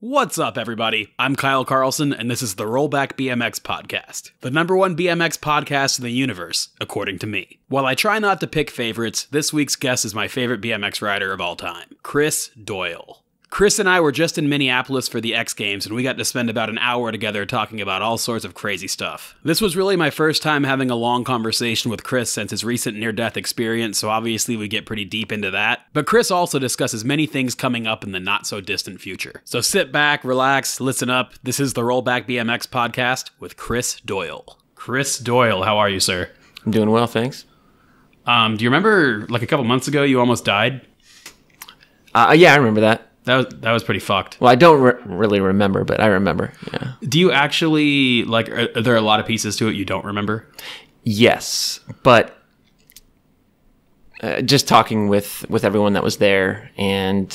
What's up, everybody? I'm Kyle Carlson, and this is the Rollback BMX Podcast, the #1 BMX podcast in the universe, according to me. While I try not to pick favorites, this week's guest is my favorite BMX rider of all time, Chris Doyle. Chris and I were just in Minneapolis for the X Games, and we got to spend about an hour together talking about all sorts of crazy stuff. This was really my first time having a long conversation with Chris since his recent near-death experience, so obviously we get pretty deep into that. But Chris also discusses many things coming up in the not-so-distant future. So sit back, relax, listen up. This is the Rollback BMX Podcast with Chris Doyle. Chris Doyle, how are you, sir? I'm doing well, thanks. Do you remember, like a couple months ago, you almost died? Yeah, I remember that. That was pretty fucked. Well, I don't really remember, but I remember, yeah. Do you actually, like, are there a lot of pieces to it you don't remember? Yes, but just talking with everyone that was there and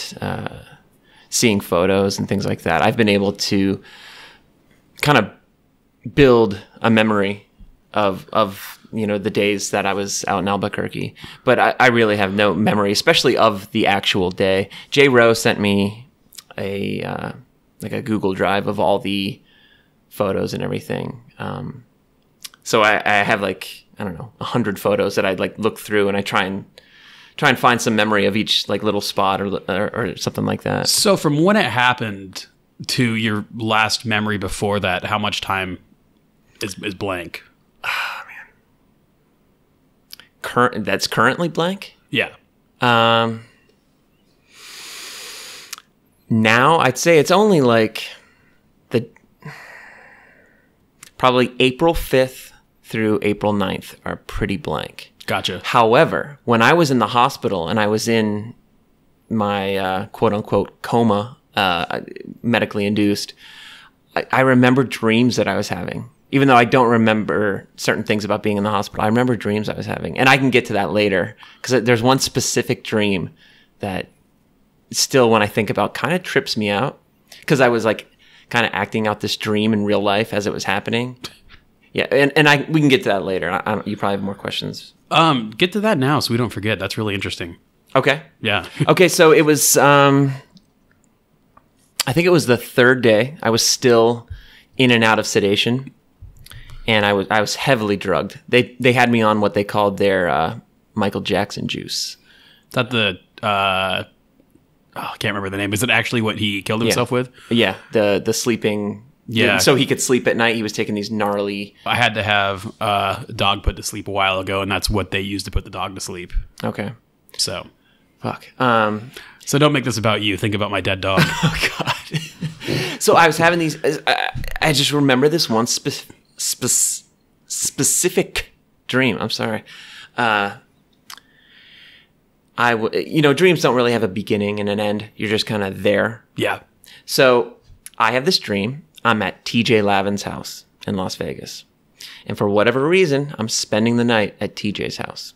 seeing photos and things like that, I've been able to kind of build a memory of the days that I was out in Albuquerque. But I really have no memory, especially of the actual day. Jay Rowe sent me a Google Drive of all the photos and everything. So I have 100 photos that I look through, and I try and find some memory of each little spot or something like that. So from when it happened to your last memory before that, how much time is blank? That's currently blank? Yeah. Now I'd say it's only probably April 5th through April 9th are pretty blank. Gotcha. However, when I was in the hospital and I was in my quote unquote coma, medically induced, I remember dreams that I was having. Even though I don't remember certain things about being in the hospital, I remember dreams I was having. And I can get to that later, because there's one specific dream that still, when I think about, kind of trips me out. Because I was kind of acting out this dream in real life as it was happening. Yeah, and we can get to that later. You probably have more questions. Get to that now so we don't forget. That's really interesting. Okay. Yeah. Okay, so it was, I think it was the third day. I was still in and out of sedation. And I was heavily drugged. They had me on what they called their Michael Jackson juice. Is that I can't remember the name. Is it actually what he killed himself with? Yeah, the sleeping. Yeah. So he could sleep at night. He was taking these gnarly. I had to have a dog put to sleep a while ago, and that's what they used to put the dog to sleep. Okay. So. Fuck. So don't make this about you. Think about my dead dog. Oh, God. So I was having these. I just remember this one specific dream. I'm sorry. Dreams don't really have a beginning and an end. You're just kind of there. Yeah. So I have this dream. I'm at TJ Lavin's house in Las Vegas. And for whatever reason, I'm spending the night at TJ's house.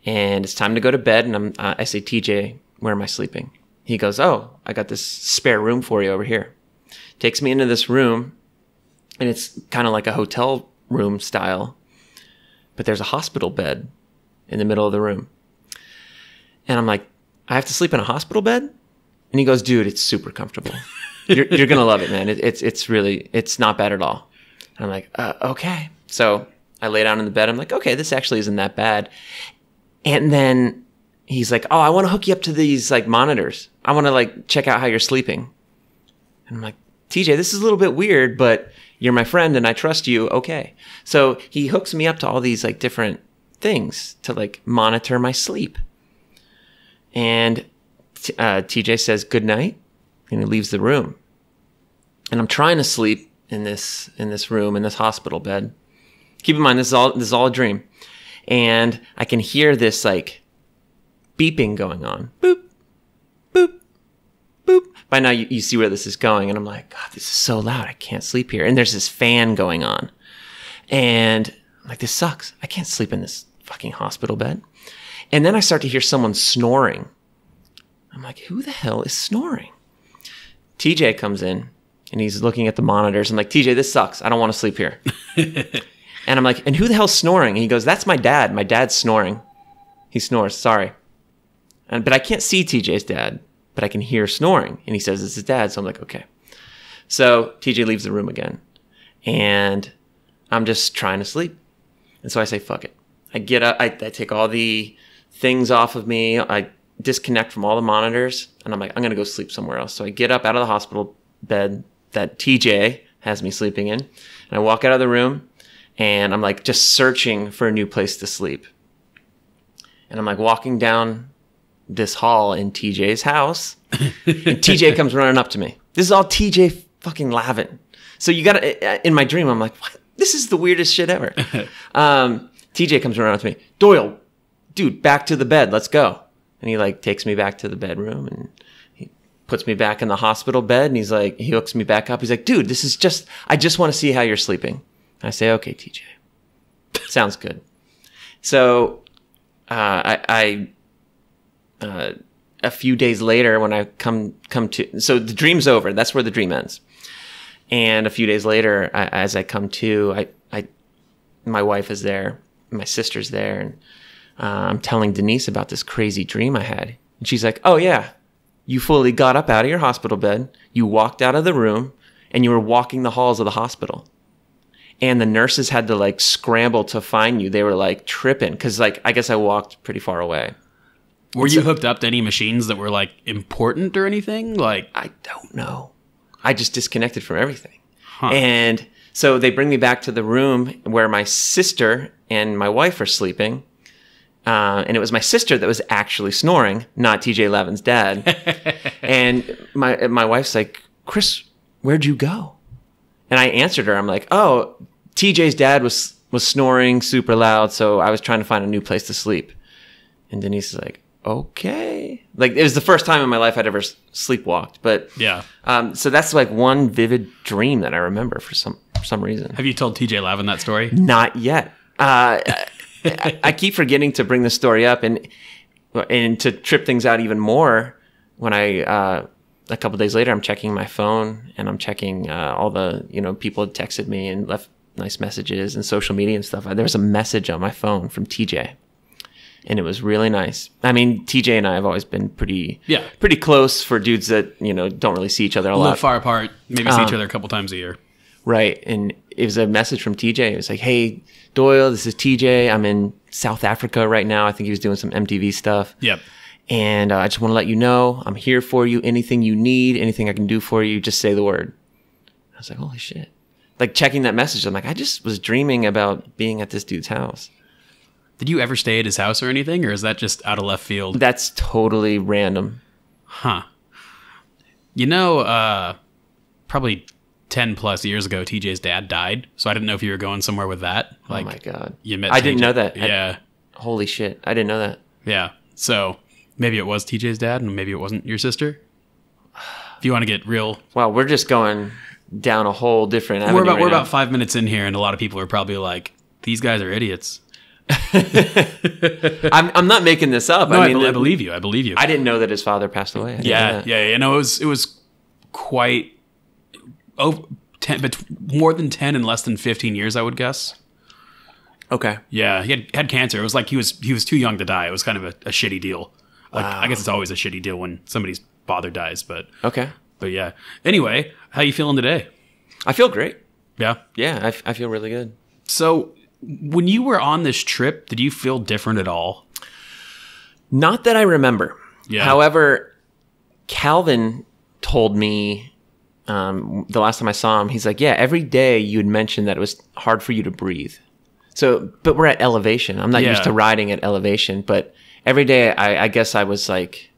And it's time to go to bed. And I say, TJ, where am I sleeping? He goes, oh, I got this spare room for you over here. Takes me into this room. And it's kind of like a hotel room style. But there's a hospital bed in the middle of the room. And I'm like, I have to sleep in a hospital bed? And he goes, dude, it's super comfortable. You're going to love it, man. It's not bad at all. And I'm like, okay. So I lay down in the bed. I'm like, okay, this actually isn't that bad. And then he's like, oh, I want to hook you up to these monitors. I want to check out how you're sleeping. And I'm like, TJ, this is a little bit weird, but you're my friend and I trust you. Okay. So he hooks me up to all these different things to monitor my sleep. And TJ says good night, and he leaves the room. And I'm trying to sleep in this room, in this hospital bed. Keep in mind, this is all a dream. And I can hear this beeping going on. Boop, boop, boop. By now you see where this is going. And I'm like, God, this is so loud. I can't sleep here. And there's this fan going on. And I'm like, this sucks. I can't sleep in this fucking hospital bed. And then I start to hear someone snoring. I'm like, who the hell is snoring? TJ comes in and he's looking at the monitors. I'm like, TJ, this sucks. I don't want to sleep here. And I'm like, and who the hell's snoring? And he goes, that's my dad. My dad's snoring. He snores. Sorry. But I can't see TJ's dad. but I can hear snoring. And he says, it's his dad. So I'm like, okay. So TJ leaves the room again. And I'm just trying to sleep. And so I say, fuck it. I get up. I take all the things off of me. I disconnect from all the monitors. And I'm like, I'm going to go sleep somewhere else. So I get up out of the hospital bed that TJ has me sleeping in. And I walk out of the room. And I'm like just searching for a new place to sleep. And I'm like walking down this hall in TJ's house. And TJ comes running up to me. This is all TJ fucking Lavin. So you got to, in my dream, I'm like, what? This is the weirdest shit ever. TJ comes running up to me. Doyle, dude, back to the bed. Let's go. And he like takes me back to the bedroom and he puts me back in the hospital bed. And he's like, he hooks me back up. He's like, dude, this is just, I just want to see how you're sleeping. I say, okay, TJ, sounds good. So, a few days later when I come to, so the dream's over. That's where the dream ends. And a few days later, as I come to, my wife is there, my sister's there, and I'm telling Denise about this crazy dream I had. And she's like, oh yeah, you fully got up out of your hospital bed, you walked out of the room, and you were walking the halls of the hospital. And the nurses had to like scramble to find you. They were like tripping because like I guess I walked pretty far away. Were you hooked up to any machines that were like important or anything? Like I don't know. I just disconnected from everything. Huh. And so they bring me back to the room where my sister and my wife are sleeping. And it was my sister that was actually snoring, not TJ Lavin's dad. And my wife's like, Chris, where'd you go? And I answered her. I'm like, oh, TJ's dad was snoring super loud, so I was trying to find a new place to sleep. And Denise is like, okay. Like, it was the first time in my life I'd ever sleepwalked. But yeah. So that's like one vivid dream that I remember for some reason. Have you told TJ Lavin that story? Not yet. I keep forgetting to bring this story up, and to trip things out even more, when a couple days later, I'm checking my phone and I'm checking all the people had texted me and left nice messages and social media and stuff. There was a message on my phone from TJ, and it was really nice. I mean, TJ and I have always been pretty close for dudes that don't really see each other a lot. Live far apart, maybe see each other a couple times a year. Right, and it was a message from TJ. It was like, "Hey, Doyle, this is TJ. I'm in South Africa right now. I think he was doing some MTV stuff. Yep. And I just want to let you know I'm here for you. Anything you need, anything I can do for you, just say the word." I was like, holy shit. Like checking that message, I'm like, I just was dreaming about being at this dude's house. Did you ever stay at his house or anything, or is that just out of left field? That's totally random. Huh. Probably 10 plus years ago, TJ's dad died. So I didn't know if you were going somewhere with that. Like, oh my God. You met I didn't know that. Yeah. Holy shit. I didn't know that. Yeah. So maybe it was TJ's dad and maybe it wasn't your sister. If you want to get real. Wow, we're just going down a whole different avenue. We're about 5 minutes in here, and a lot of people are probably like, these guys are idiots. I'm not making this up. No, I believe you. I believe you. I didn't know that his father passed away. Yeah. No, it was quite more than 10 in less than 15 years, I would guess. Okay. Yeah, he had cancer. It was like he was too young to die. It was kind of a shitty deal. Like, wow. I guess it's always a shitty deal when somebody's father dies, but okay. But yeah. Anyway, how you feeling today? I feel great. Yeah. Yeah, I feel really good. So, when you were on this trip, did you feel different at all? Not that I remember. Yeah. However, Calvin told me the last time I saw him, he's like, yeah, every day you had mentioned that it was hard for you to breathe. So, but we're at elevation. I'm not used to riding at elevation, but every day I guess I was like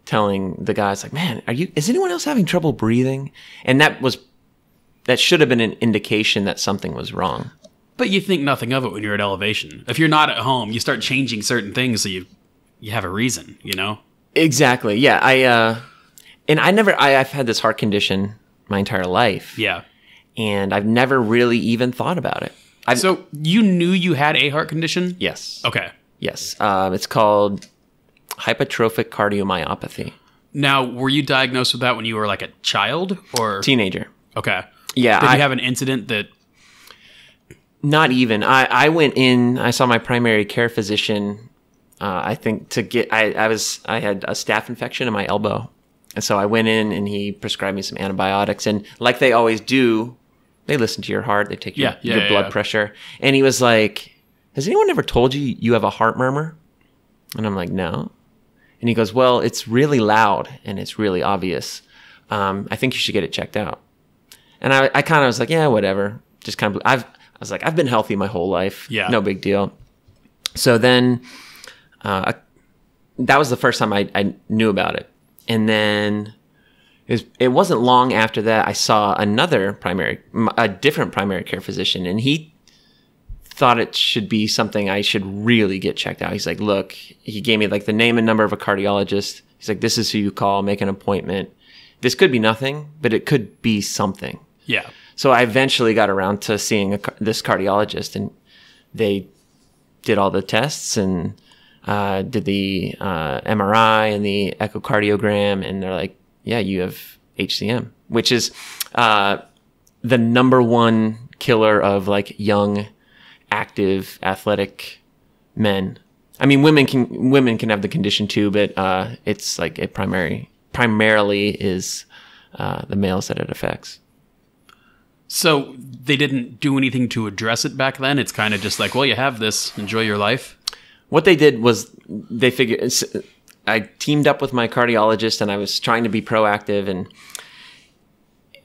telling the guys like, man, is anyone else having trouble breathing? And that should have been an indication that something was wrong. But you think nothing of it when you're at elevation. If you're not at home, you start changing certain things so you have a reason, Exactly. Yeah. I've had this heart condition my entire life. Yeah. And I've never really even thought about it. So you knew you had a heart condition? Yes. Okay. Yes. It's called Hypertrophic Cardiomyopathy. Now, were you diagnosed with that when you were like a child or teenager? Okay. Yeah. Did you have an incident that? Not even. I went in. I saw my primary care physician. I think to get. I had a staph infection in my elbow, And so I went in and he prescribed me some antibiotics. And like they always do, they listen to your heart. They take your blood pressure. And he was like, has anyone ever told you you have a heart murmur? And I'm like, no. And he goes, well, it's really loud and it's really obvious. I think you should get it checked out. And I kind of was like, yeah, whatever. Just kind of, I was like, I've been healthy my whole life. Yeah. No big deal. So then that was the first time I knew about it. And then it wasn't long after that I saw a different primary care physician, and he thought it should be something I should really get checked out. He's like, look, he gave me like the name and number of a cardiologist. He's like, this is who you call, make an appointment. This could be nothing, but it could be something. Yeah. So I eventually got around to seeing this cardiologist, and they did all the tests and did the MRI and the echocardiogram, and they're like, yeah, you have HCM, which is the number one killer of like young, active, athletic men. I mean, women can have the condition too, but it's like it primarily is the males that it affects. So they didn't do anything to address it back then? It's kind of just like, well, you have this, enjoy your life? What they did was they figured, I teamed up with my cardiologist and I was trying to be proactive, and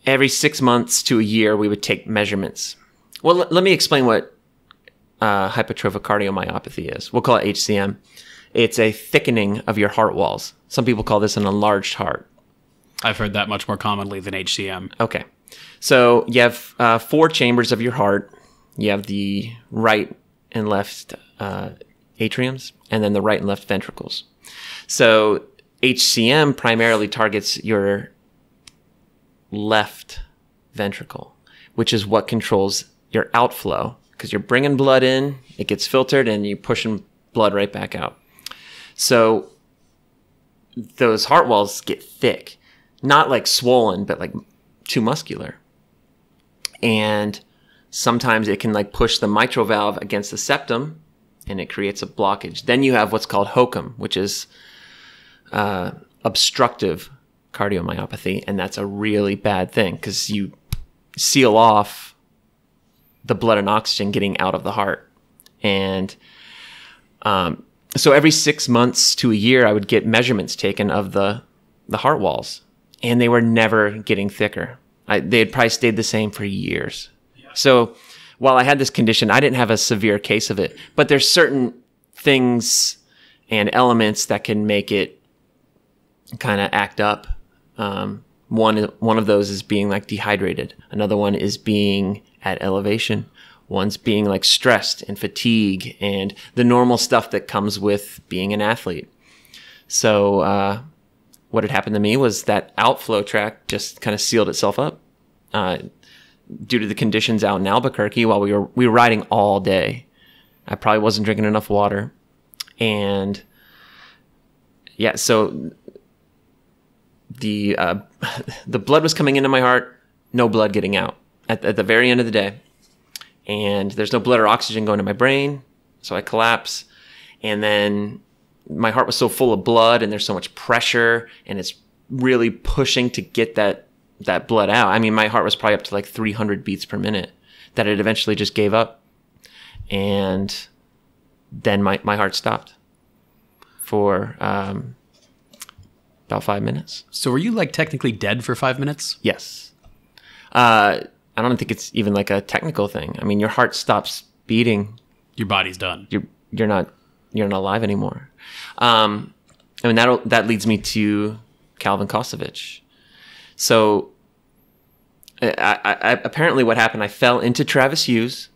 every 6 months to a year, we would take measurements. Well, let me explain what hypertrophic cardiomyopathy is. We'll call it HCM. It's a thickening of your heart walls. Some people call this an enlarged heart. I've heard that much more commonly than HCM. Okay. So you have 4 chambers of your heart. You have the right and left atriums, and then the right and left ventricles. So HCM primarily targets your left ventricle, which is what controls your outflow, because you're bringing blood in, it gets filtered, and you're pushing blood right back out. So those heart walls get thick, not like swollen, but like too muscular. And sometimes it can like push the mitral valve against the septum, and it creates a blockage. Then you have what's called HOCM, which is obstructive cardiomyopathy, and that's a really bad thing because you seal off the blood and oxygen getting out of the heart. And so every 6 months to a year, I would get measurements taken of the heart walls, and they were never getting thicker. They had probably stayed the same for years. Yeah. So while I had this condition, I didn't have a severe case of it, but there's certain things and elements that can make it kind of act up. One of those is being like dehydrated. Another one is being at elevation. One's being like stressed and fatigue and the normal stuff that comes with being an athlete. So what had happened to me was that outflow tract just kind of sealed itself up due to the conditions out in Albuquerque while we were riding all day. I probably wasn't drinking enough water. And yeah, so the blood was coming into my heart, no blood getting out at the very end of the day. And there's no blood or oxygen going to my brain, so I collapse. And then my heart was so full of blood, and there's so much pressure, and it's really pushing to get that blood out. I mean, my heart was probably up to like 300 beats per minute that it eventually just gave up. And then my heart stopped for about 5 minutes. So were you like technically dead for 5 minutes? Yes. I don't think it's even like a technical thing. I mean, your heart stops beating. Your body's done. You're not alive anymore. I mean, that leads me to Calvin Kosovich. So I apparently what happened, I fell into Travis Hughes,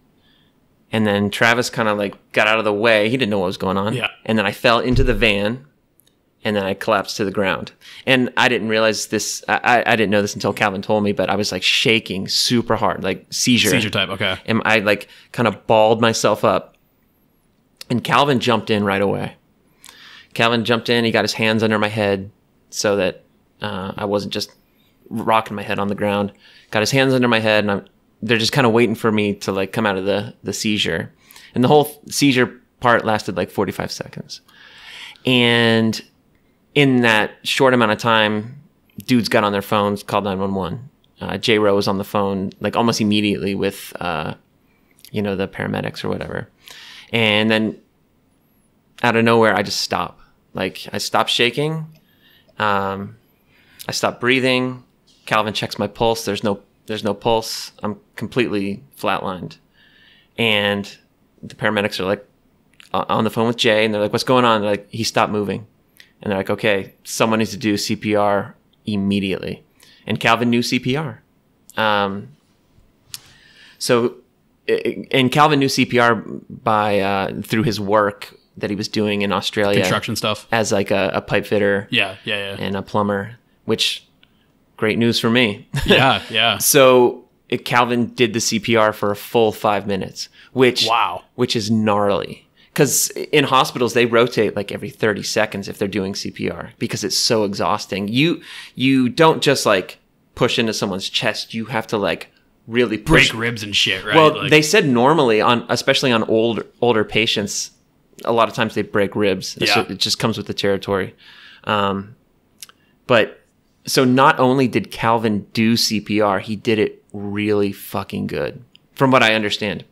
and then Travis kind of like got out of the way. He didn't know what was going on. Yeah. And then I fell into the van, and then I collapsed to the ground. And I didn't realize this. I didn't know this until Calvin told me, but I was like shaking super hard, like seizure type. Okay. And I like kind of balled myself up. And Calvin jumped in right away. Calvin jumped in. He got his hands under my head so that I wasn't just rocking my head on the ground. Got his hands under my head, and they're just kind of waiting for me to like come out of the seizure. And the whole seizure part lasted like 45 seconds. And in that short amount of time, dudes got on their phones, called 911. J-Ro was on the phone like almost immediately with, the paramedics or whatever. And then out of nowhere, I just stop. Like I stopped shaking. I stopped breathing. Calvin checks my pulse. There's no pulse. I'm completely flatlined. And the paramedics are like on the phone with Jay, and they're like, "What's going on?" They're like, "He stopped moving." And they're like, "Okay, someone needs to do CPR immediately." And Calvin knew CPR. And Calvin knew CPR by through his work that he was doing in Australia. Construction stuff. As like a pipe fitter. Yeah. And a plumber, which great news for me. Yeah. So Calvin did the CPR for a full 5 minutes, which is gnarly. Because in hospitals, they rotate like every 30 seconds if they're doing CPR because it's so exhausting. You don't just like push into someone's chest. You have to like really push. Break ribs and shit, right? Well, they said normally, especially on older patients, a lot of times they break ribs. Yeah. It just comes with the territory. But so not only did Calvin do CPR, he did it really fucking good, from what I understand,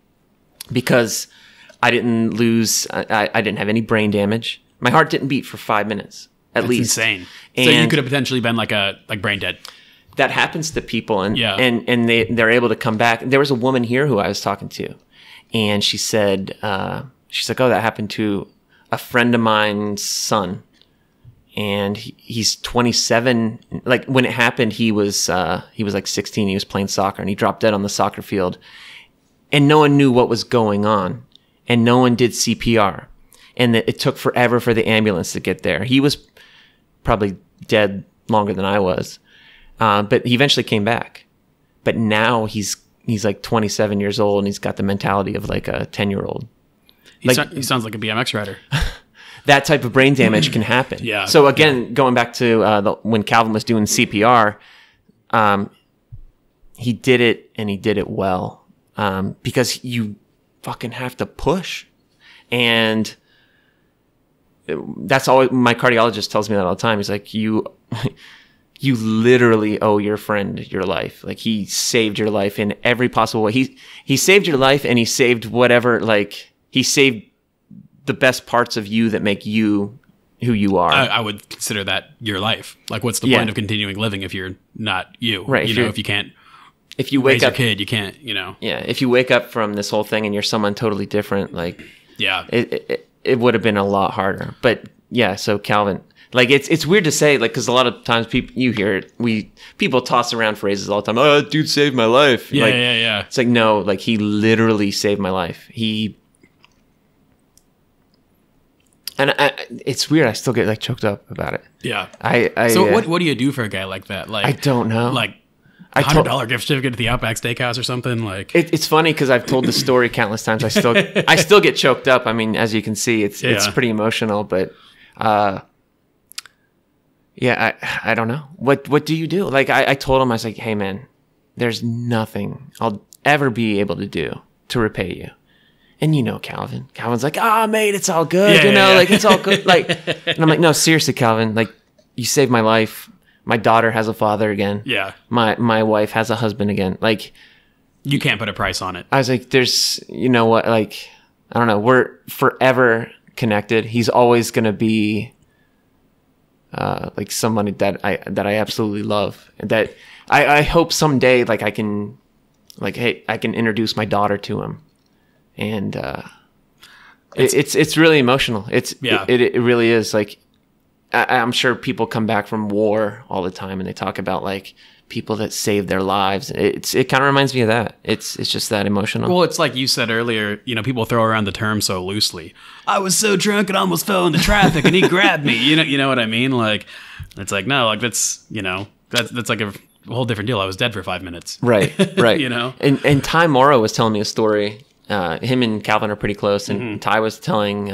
because I didn't lose. I didn't have any brain damage. My heart didn't beat for 5 minutes at That's least. Insane. And so you could have potentially been like brain dead. That happens to people, and and they're able to come back. There was a woman here who I was talking to, and she said, she's like, "Oh, that happened to a friend of mine's son, and he's 27. Like when it happened, he was like 16. He was playing soccer, and he dropped dead on the soccer field, and no one knew what was going on, and no one did CPR, and it took forever for the ambulance to get there. He was probably dead longer than I was." But he eventually came back. But now he's like 27 years old, and he's got the mentality of like a 10-year-old. He sounds like a BMX rider. That type of brain damage can happen. Yeah. So again, going back to when Calvin was doing CPR, he did it, and he did it well, because you fucking have to push. And that's always, my cardiologist tells me that all the time. He's like, you literally owe your friend your life. Like he saved your life in every possible way. He saved your life, and he saved whatever, like he saved the best parts of you that make you who you are. I would consider that your life. Like what's the point of continuing living if you're not you? Right. If you can't if you wake raise up your kid, you can't, Yeah. If you wake up from this whole thing and you're someone totally different, like it would have been a lot harder. But yeah, so Calvin, like it's weird to say, like, because a lot of times you hear it, people toss around phrases all the time. "Oh, that dude saved my life." Yeah. It's like, no, like he literally saved my life. It's weird. I still get like choked up about it. Yeah. So what do you do for a guy like that? Like I don't know. Like $100 gift certificate to the Outback Steakhouse or something. Like it's funny because I've told the story countless times. I still get choked up. I mean, as you can see, it's pretty emotional. But I don't know. What do you do? Like I told him, I was like, "Hey man, there's nothing I'll ever be able to do to repay you." And Calvin's like, mate, it's all good. Like it's all good. Like, and I'm like, "No, seriously, Calvin, like you saved my life. My daughter has a father again. Yeah. My wife has a husband again. Like you can't put a price on it." I was like, there's, what, like, I don't know. We're forever connected. He's always going to be, like somebody that I absolutely love, and that I hope someday, like I can introduce my daughter to him. And, it's really emotional. It really is. Like, I'm sure people come back from war all the time, and they talk about like people that saved their lives. It kind of reminds me of that. It's just that emotional. Well, it's like you said earlier, people throw around the term so loosely. I was so drunk and almost fell into traffic and he grabbed me. You know what I mean? Like, it's like, no, like that's like a whole different deal. I was dead for 5 minutes. Right. And Ty Morrow was telling me a story. Him and Calvin are pretty close, and Ty was telling,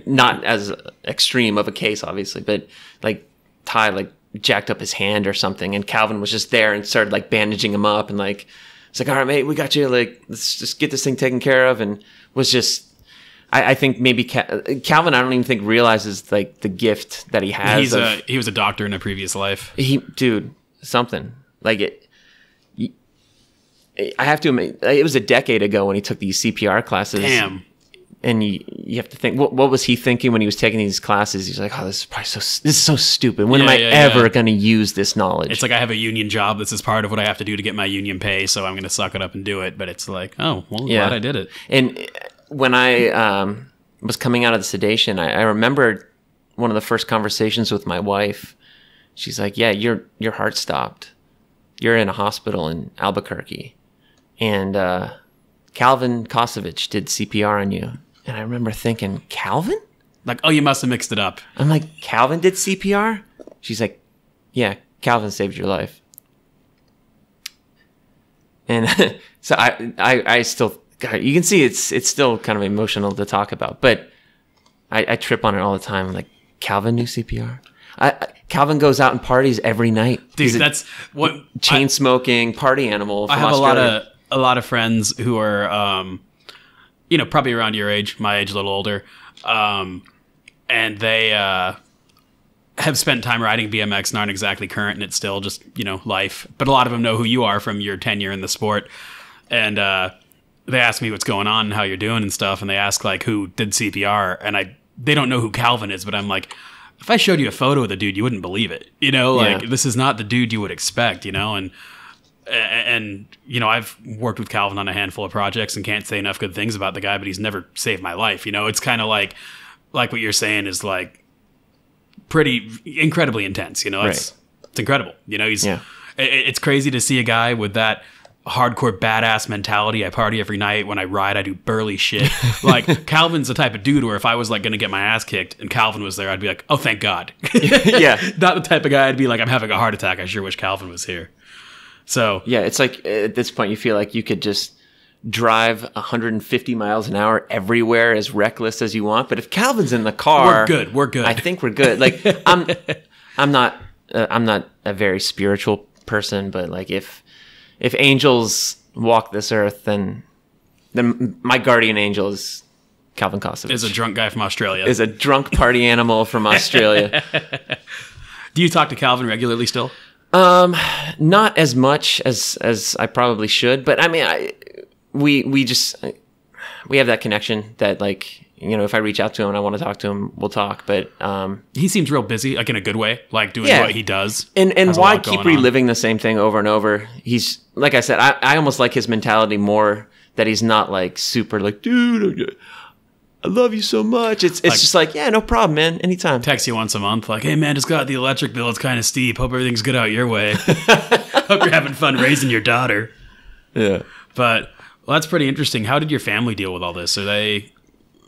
not as extreme of a case, obviously, but like Ty like jacked up his hand or something, and Calvin was just there and started like bandaging him up, and like it's like, "All right, mate, we got you. Like, let's just get this thing taken care of." And was just, I think maybe Calvin, I don't even think realizes like the gift that he has. He was a doctor in a previous life. something. Like I have to admit, it was a decade ago when he took these CPR classes. Damn. And you have to think, what was he thinking when he was taking these classes? He's like, oh, this is so stupid. When am I ever going to use this knowledge? It's like, I have a union job. This is part of what I have to do to get my union pay, so I'm going to suck it up and do it. But it's like, oh, well, glad I did it. And when I was coming out of the sedation, I remember one of the first conversations with my wife. She's like, yeah, your heart stopped. You're in a hospital in Albuquerque. And Calvin Kosovich did CPR on you. And I remember thinking, Calvin? Like, oh, you must have mixed it up. I'm like, Calvin did CPR? She's like, yeah, Calvin saved your life. And so I still, God, you can see it's still kind of emotional to talk about. But I trip on it all the time. I'm like, Calvin knew CPR? Calvin goes out and parties every night. Dude, that's what... Chain smoking, party animal from I have Australia. a lot of friends who are, probably around your age, my age, a little older, and they have spent time riding BMX and aren't exactly current in it still, just, life. But a lot of them know who you are from your tenure in the sport. And they ask me what's going on and how you're doing and stuff, and they ask, like, who did CPR, and they don't know who Calvin is, but I'm like... If I showed you a photo of the dude, you wouldn't believe it. This is not the dude you would expect, and I've worked with Calvin on a handful of projects and can't say enough good things about the guy, but he's never saved my life. It's kind of like what you're saying is like pretty incredibly intense, It's incredible. It's crazy to see a guy with that hardcore badass mentality. I party every night. When I ride, I do burly shit. Like, Calvin's the type of dude where if I was like going to get my ass kicked and Calvin was there, I'd be like, oh, thank God. Yeah. Not the type of guy I'd be like, I'm having a heart attack. I sure wish Calvin was here. So yeah, it's like at this point you feel like you could just drive 150 miles an hour everywhere as reckless as you want. But if Calvin's in the car, we're good. I think we're good. Like I'm not a very spiritual person, but like if angels walk this earth, then my guardian angel is Calvin Kosovich. Is a drunk guy from Australia. Is a drunk party animal from Australia. Do you talk to Calvin regularly still? Not as much as I probably should, but I mean, we have that connection that, like, if I reach out to him and I want to talk to him, we'll talk. But he seems real busy, like in a good way, like doing what he does. And why keep reliving the same thing over and over? He's, like I said, I almost like his mentality more, that he's not like super like, dude, I love you so much. It's like, just like, yeah, no problem, man. Anytime. Text you once a month, like, hey man, just got the electric bill. It's kind of steep. Hope everything's good out your way. Hope you're having fun raising your daughter. Yeah. But that's pretty interesting. How did your family deal with all this? Are they...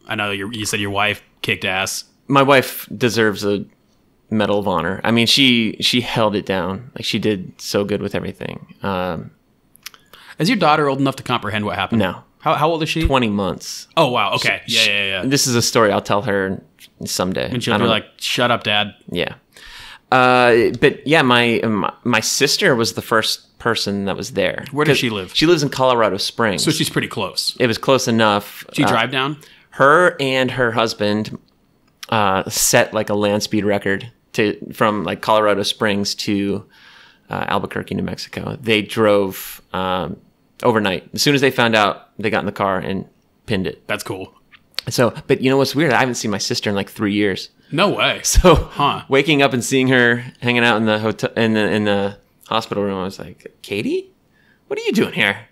I know you said your wife kicked ass. My wife deserves a Medal of Honor. I mean, she held it down. Like, she did so good with everything. Is your daughter old enough to comprehend what happened? No. How old is she? 20 months. Oh, wow. Okay. Yeah. This is a story I'll tell her someday. And she'll be like, shut up, Dad. Yeah. But yeah, my sister was the first person that was there. Where does she live? She lives in Colorado Springs. So she's pretty close. It was close enough. Did she drive down? Her and her husband set like a land speed record from like Colorado Springs to Albuquerque, New Mexico. They drove overnight. As soon as they found out, they got in the car and pinned it. That's cool. So, but what's weird? I haven't seen my sister in like 3 years. No way. So, waking up and seeing her hanging out in the hotel in the hospital room, I was like, Katie, what are you doing here?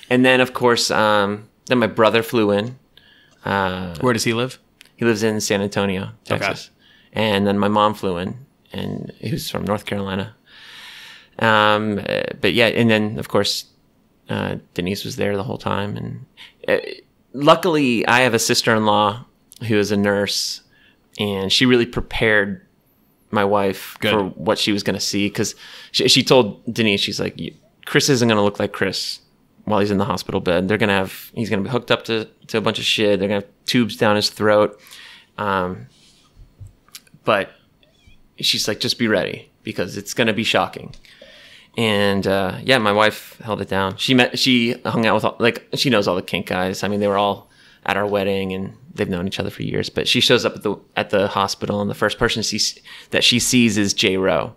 And then, of course, then my brother flew in. Where does he live? He lives in San Antonio, Texas. Okay. And then my mom flew in, and he was from North Carolina. But yeah, and then of course Denise was there the whole time. And luckily, I have a sister-in-law who is a nurse, and she really prepared my wife for what she was going to see, because she told Denise, she's like, Chris isn't going to look like Chris while he's in the hospital bed. He's going to be hooked up to a bunch of shit. They're going to have tubes down his throat. But she's like, just be ready, because it's going to be shocking. And, yeah, my wife held it down. She hung out with she knows all the kink guys. I mean, they were all at our wedding and they've known each other for years, but she shows up at the hospital, and the first person that she sees is J. Rowe.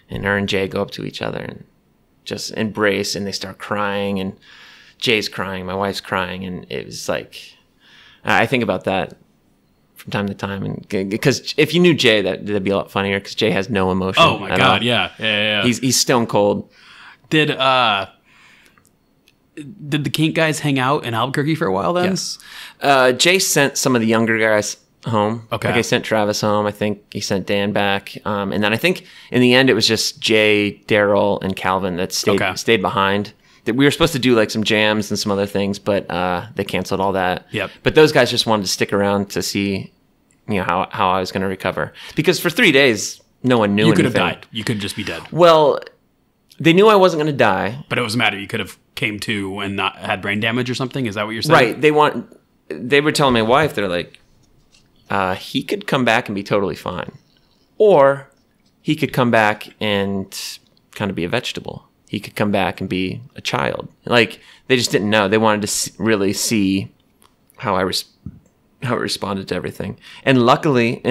and her and Jay go up to each other and just embrace, and they start crying, and Jay's crying, my wife's crying, and it was like, I think about that from time to time, and because if you knew Jay, that'd be a lot funnier, because Jay has no emotion. Oh my God, yeah. He's stone cold. Did the Kink guys hang out in Albuquerque for a while then? Yes. Jay sent some of the younger guys home. Okay. Like I sent Travis home. I think he sent Dan back. And then I think in the end it was just Jay, Daryl, and Calvin that stayed behind. That we were supposed to do like some jams and some other things, but they canceled all that. Yep. But those guys just wanted to stick around to see, how I was going to recover. Because for 3 days, no one knew anything. You could have died. You could just be dead. Well, they knew I wasn't going to die. But it doesn't matter. You could have came to and not had brain damage or something. Is that what you're saying? Right. They were telling my wife, they're like, he could come back and be totally fine. Or he could come back and kind of be a vegetable. He could come back and be a child. Like, they just didn't know. They wanted to really see how I responded to everything. And luckily,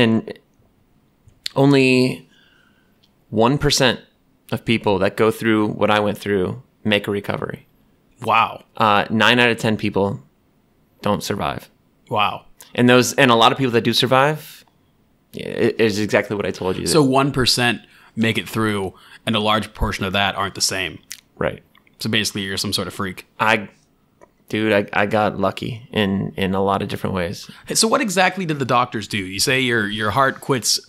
only 1% of people that go through what I went through make a recovery. Wow. 9 out of 10 people don't survive. Wow. And a lot of people that do survive, it is exactly what I told you. So 1% make it through, and a large portion of that aren't the same. Right. So basically, you're some sort of freak. I got lucky in a lot of different ways. So what exactly did the doctors do? You say your heart quits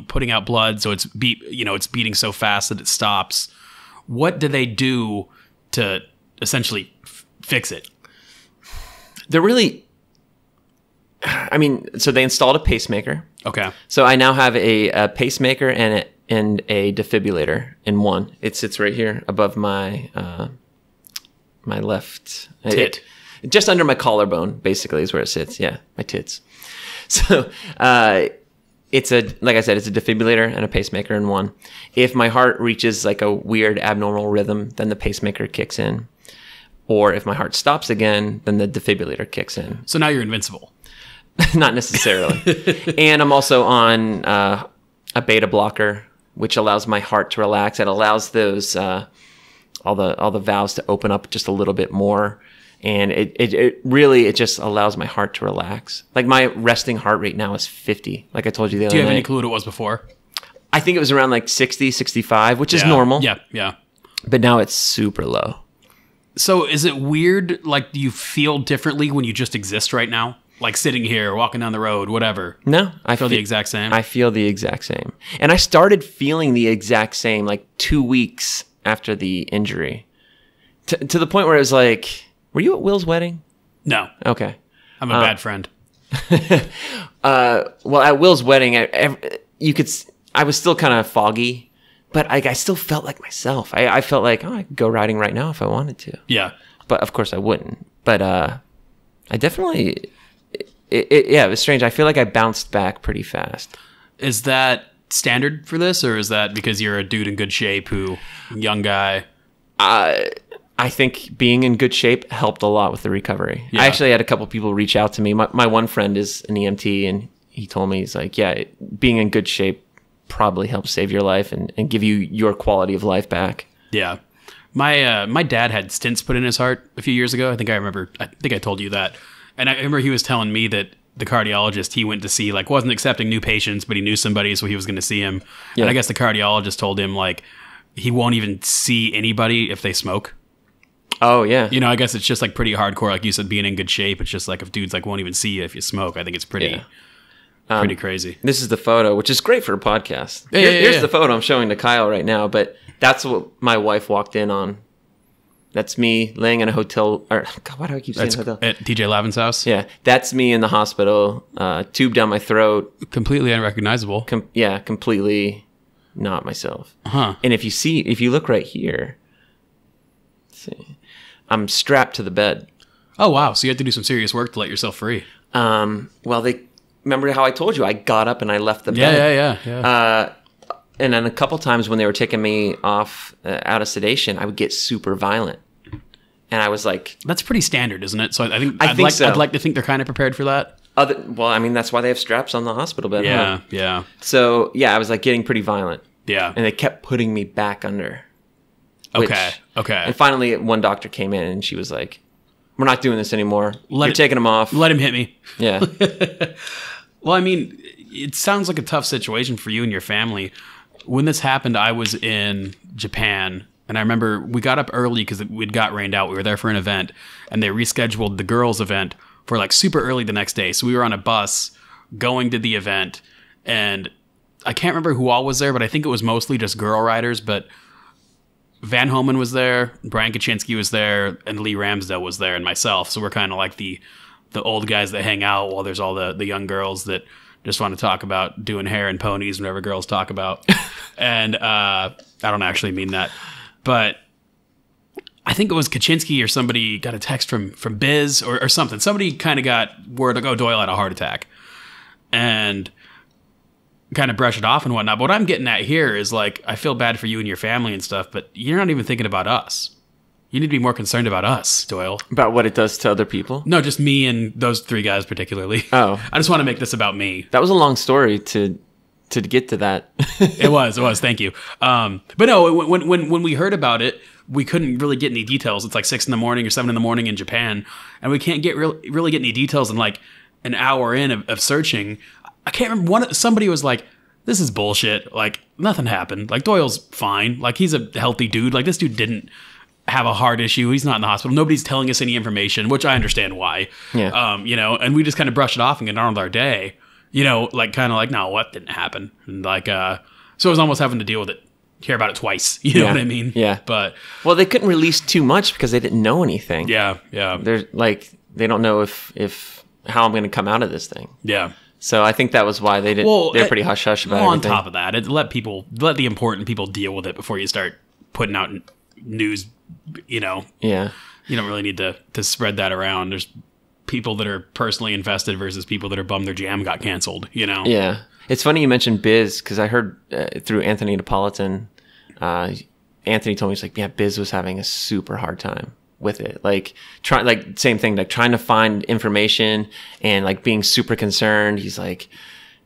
putting out blood, so it's beating so fast that it stops. What do they do to essentially fix it? They're really, so they installed a pacemaker. Okay. So I now have a pacemaker and a defibrillator in one. It sits right here above my my left tit. Just under my collarbone, basically, is where it sits. Yeah, my tits. So it's like I said, it's a defibrillator and a pacemaker in one. If my heart reaches like a weird abnormal rhythm, then the pacemaker kicks in. Or if my heart stops again, then the defibrillator kicks in. So now you're invincible. Not necessarily. And I'm also on a beta blocker, which allows my heart to relax. It allows those all the valves to open up just a little bit more. And it really just allows my heart to relax. Like my resting heart rate now is 50, like I told you the other night. Do you have any clue what it was before? I think it was around like 60, 65, which is normal. Yeah. But now it's super low. So is it weird? Like, do you feel differently when you just exist right now? Like sitting here, walking down the road, whatever. No, I feel the exact same. I feel the exact same. And I started feeling the exact same like 2 weeks after the injury. To the point where it was like, were you at Will's wedding? No. Okay. I'm a bad friend. Well, at Will's wedding, I was still kind of foggy, but I still felt like myself. I felt like, I could go riding right now if I wanted to. Yeah. But of course I wouldn't. But I definitely, it was strange. I feel like I bounced back pretty fast. Is that standard for this, or is that because you're a dude in good shape young guy? I think being in good shape helped a lot with the recovery. Yeah. I actually had a couple people reach out to me. My one friend is an EMT, and he told me, he's like, yeah, being in good shape probably helps save your life and give you your quality of life back. Yeah. My dad had stents put in his heart a few years ago. I think I told you that. And I remember he was telling me that the cardiologist he went to see wasn't accepting new patients, but he knew somebody, so he was going to see him. Yeah. And I guess the cardiologist told him he won't even see anybody if they smoke. Oh, yeah. I guess it's just pretty hardcore. Like you said, being in good shape. It's just if dudes won't even see you if you smoke. I think it's pretty crazy. This is the photo, which is great for a podcast. Yeah, Here's the photo I'm showing to Kyle right now, but that's what my wife walked in on. That's me laying in a hotel. Or, God, why do I keep saying hotel? At TJ Lavin's house? Yeah. That's me in the hospital, tube down my throat. Completely unrecognizable. Completely not myself. Huh. And if you look right here, let's see, I'm strapped to the bed. Oh, wow. So you had to do some serious work to let yourself free. Well, remember how I told you I got up and I left the bed? Yeah. And then a couple times when they were taking me off out of sedation, I would get super violent. And I was like... That's pretty standard, isn't it? So I think so. I'd like to think they're kind of prepared for that. That's why they have straps on the hospital bed. Yeah, huh? yeah. So, yeah, I was getting pretty violent. Yeah. And they kept putting me back under. Okay. And finally, one doctor came in and she was like, "We're not doing this anymore. You're taking them off. Let him hit me." Yeah. Well, I mean, it sounds like a tough situation for you and your family. When this happened, I was in Japan, and I remember we got up early because we'd got rained out. We were there for an event, and they rescheduled the girls' event for like super early the next day. So we were on a bus going to the event, and I can't remember who all was there, but I think it was mostly just girl riders. But Van Homan was there, Brian Kaczynski was there, and Lee Ramsdale was there, and myself. So we're kind of like the old guys that hang out while there's all the young girls that just want to talk about doing hair and ponies, whatever girls talk about. And I don't actually mean that. But I think it was Kaczynski or somebody got a text from Biz or something. Somebody kind of got word like, oh, Doyle had a heart attack. And kind of brush it off and whatnot. But what I'm getting at here is like, I feel bad for you and your family and stuff, but you're not even thinking about us. You need to be more concerned about us, Doyle. About what it does to other people? No, just me and those three guys particularly. Oh. I just want to make this about me. That was a long story to get to that. It was. Thank you. But no, when we heard about it, we couldn't really get any details. It's like 6 a.m. or 7 a.m. in Japan, and we can't really get any details in like an hour in of searching. I can't remember. Somebody was like, "This is bullshit. Like nothing happened. Like Doyle's fine. Like he's a healthy dude. Like this dude didn't have a heart issue. He's not in the hospital. Nobody's telling us any information," which I understand why. Yeah. And we just kind of brush it off and get on with our day. Like kind of like, no, what didn't happen? And like, so I was almost having to deal with it, hear about it twice. You know what I mean? Yeah. But well, they couldn't release too much because they didn't know anything. Yeah. They're like, they don't know if how I'm going to come out of this thing. Yeah. So I think that was why they didn't. Well, they're pretty hush hush about it. On top of that, let the important people deal with it before you start putting out news. Yeah. You don't really need to spread that around. There's people that are personally invested versus people that are bummed their jam got canceled. Yeah. It's funny you mentioned Biz because I heard through Anthony Napolitan. Anthony told me, he's like, yeah, Biz was having a super hard time with it. Same thing, like trying to find information and like being super concerned. He's like,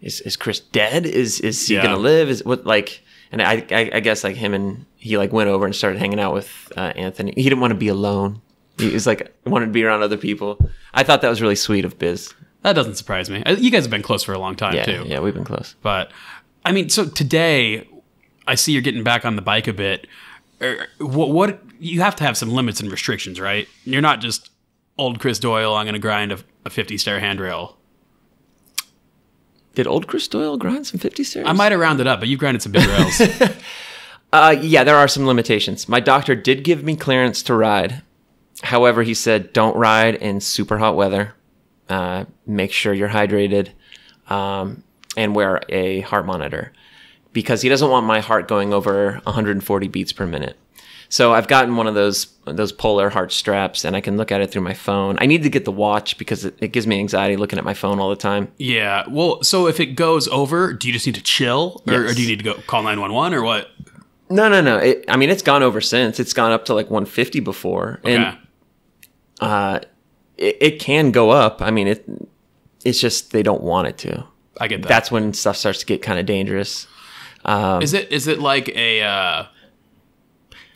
is Chris dead? Is he gonna live? Is what like? And I guess like him and he like went over and started hanging out with Anthony. He didn't want to be alone. He was like wanted to be around other people. I thought that was really sweet of Biz. That doesn't surprise me. You guys have been close for a long time too. Yeah, we've been close. But I mean, so today I see you're getting back on the bike a bit. What you have to have some limits and restrictions, right? You're not just old Chris Doyle. I'm going to grind a 50-stair handrail. Did old Chris Doyle grind some 50 stairs? I might have rounded up, but you've grinded some big rails. Yeah, there are some limitations. My doctor did give me clearance to ride. However, he said don't ride in super hot weather. Make sure you're hydrated, and wear a heart monitor because he doesn't want my heart going over 140 beats per minute. So I've gotten one of those polar heart straps, and I can look at it through my phone. I need to get the watch because it gives me anxiety looking at my phone all the time. Yeah. Well, so if it goes over, do you just need to chill, or do you need to go call 911 or what? No. It's gone over since. It's gone up to like 150 before, okay. And it can go up. I mean, it's just they don't want it to. I get that. That's when stuff starts to get kind of dangerous. Is it like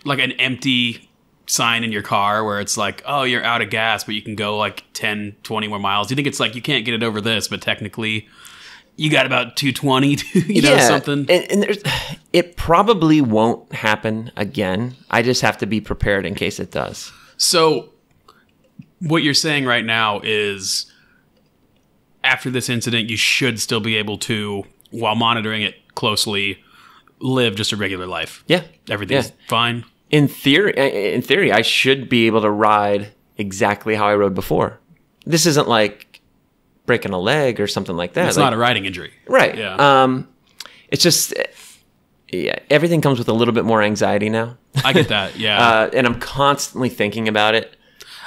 like an empty sign in your car where it's like, oh, you're out of gas, but you can go like 10, 20 more miles? Do you think it's like you can't get it over this, but technically you got about 220, something? And it probably won't happen again. I just have to be prepared in case it does. So what you're saying right now is after this incident, you should still be able to, while monitoring it closely, live just a regular life. Yeah. Everything's fine. In theory, I should be able to ride exactly how I rode before. This isn't like breaking a leg or something like that. It's not a riding injury. Right. Yeah. It's just, everything comes with a little bit more anxiety now. I get that, yeah. And I'm constantly thinking about it.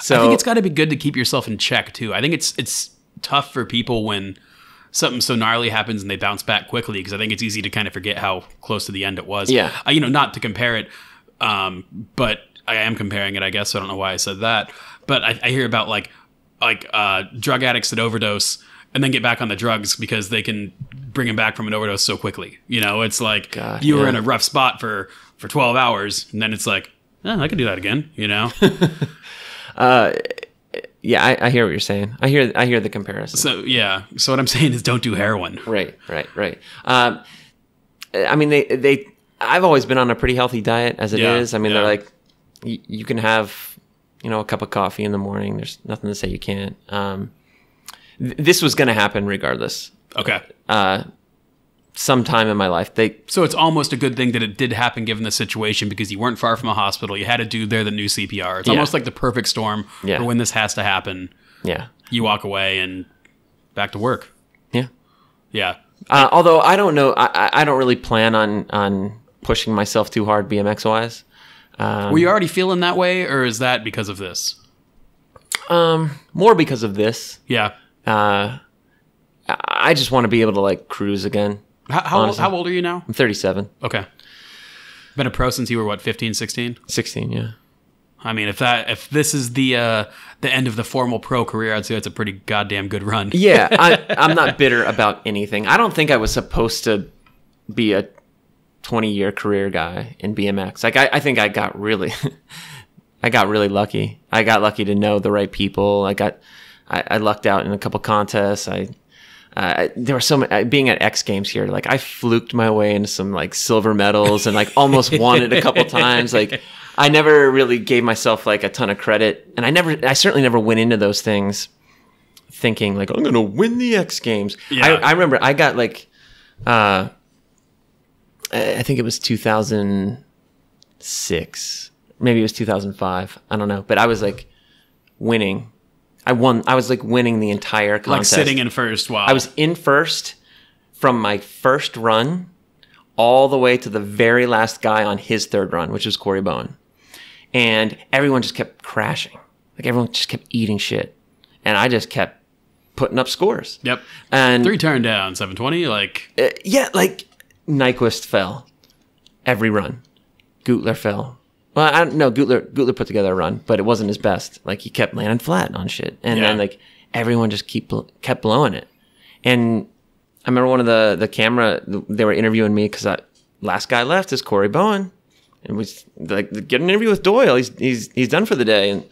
So I think it's got to be good to keep yourself in check, too. I think it's tough for people when something so gnarly happens and they bounce back quickly, because I think it's easy to kind of forget how close to the end it was. Yeah. Not to compare it, but I am comparing it, I guess. So I don't know why I said that. But I hear about like drug addicts that overdose and then get back on the drugs because they can bringing back from an overdose so quickly. You know, it's like God, you were in a rough spot for 12 hours, and then it's like, oh, I could do that again, you know? Yeah, I hear what you're saying. I hear the comparison. So, yeah. So what I'm saying is don't do heroin. Right. I mean, I've always been on a pretty healthy diet as it is. I mean, they're like, you can have, you know, a cup of coffee in the morning. There's nothing to say you can't. This was going to happen regardless. Okay. Sometime in my life. So it's almost a good thing that it did happen given the situation, because you weren't far from a hospital. You had a dude there that knew CPR. It's almost like the perfect storm for when this has to happen. Yeah. You walk away and back to work. Yeah. Yeah. Although I don't know, I don't really plan on pushing myself too hard BMX wise. Were you already feeling that way, or is that because of this? More because of this. Yeah. I just want to be able to like cruise again. How old are you now? I'm 37. Okay. Been a pro since you were what, 15, 16? 16, yeah. I mean, if this is the end of the formal pro career, I'd say it's a pretty goddamn good run. Yeah, I'm not bitter about anything. I don't think I was supposed to be a 20-year career guy in BMX. Like I think I got really lucky. I got lucky to know the right people. I lucked out in a couple contests. There were so many, being at X Games here, like I fluked my way into some like silver medals and like almost won it a couple times. Like I never really gave myself like a ton of credit, and I certainly never went into those things thinking like I'm gonna win the X Games. Yeah. I remember I got like I think it was 2006, maybe it was 2005. I don't know, but I was like winning. I was like winning the entire contest. Like sitting in first. Wow. I was in first from my first run all the way to the very last guy on his third run, which was Corey Bowen. And everyone just kept crashing. Like everyone just kept eating shit. And I just kept putting up scores. Yep. And 3 turn down, 720, like... yeah, like Nyquist fell every run. Gutler fell. Well, I don't know. Gutler put together a run, but it wasn't his best. Like he kept landing flat on shit, and then like everyone just kept blowing it. And I remember one of the camera, they were interviewing me because last guy left is Corey Bowen, and was like, get an interview with Doyle. He's done for the day. And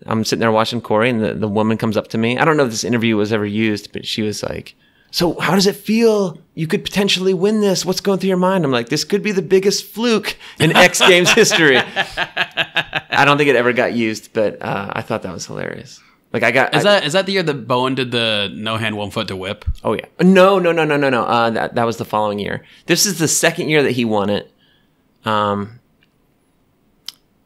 I'm sitting there watching Corey, and the woman comes up to me. I don't know if this interview was ever used, but she was like, so how does it feel? You could potentially win this. What's going through your mind? I'm like, this could be the biggest fluke in X Games history. I don't think it ever got used, but I thought that was hilarious. Like Is that the year that Bowen did the no hand, 1 foot to whip? Oh yeah. No. That was the following year. This is the second year that he won it.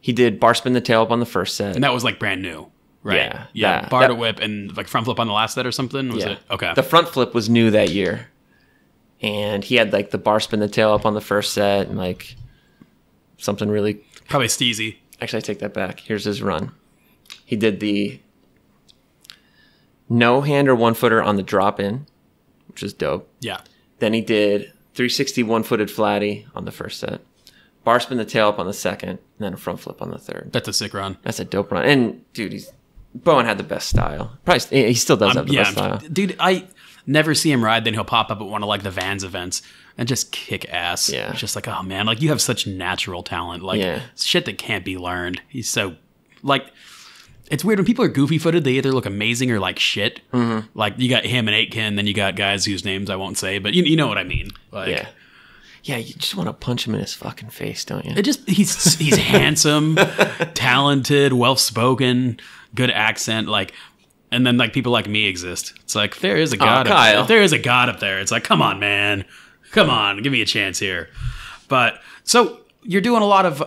He did bar spin the tail up on the first set. And that was like brand new. Right. Yeah. Bar to whip and like front flip on the last set or something? Was it? Okay. The front flip was new that year. And he had like the bar spin the tail up on the first set and like something really... Probably steezy. Actually, I take that back. Here's his run. He did the no hand or 1 footer on the drop in, which is dope. Yeah. Then he did 360 1-footed flatty on the first set. Bar spin the tail up on the second, and then a front flip on the third. That's a sick run. That's a dope run. And dude, Bowen had the best style. Probably he still does have the best style. Dude, I never see him ride. Then he'll pop up at one of like the Vans events and just kick ass. Yeah, it's just like, oh man, like you have such natural talent, like shit that can't be learned. He's so like, it's weird when people are goofy footed. They either look amazing or like shit. Mm-hmm. Like you got him and Aitken, then you got guys whose names I won't say, but you know what I mean. Like, yeah, you just want to punch him in his fucking face, don't you? He's handsome, talented, well spoken, good accent, like. And then like people like me exist. It's like there is a god. If there is a god up there, it's like, come on, man, come on, give me a chance here. But so you're doing a lot of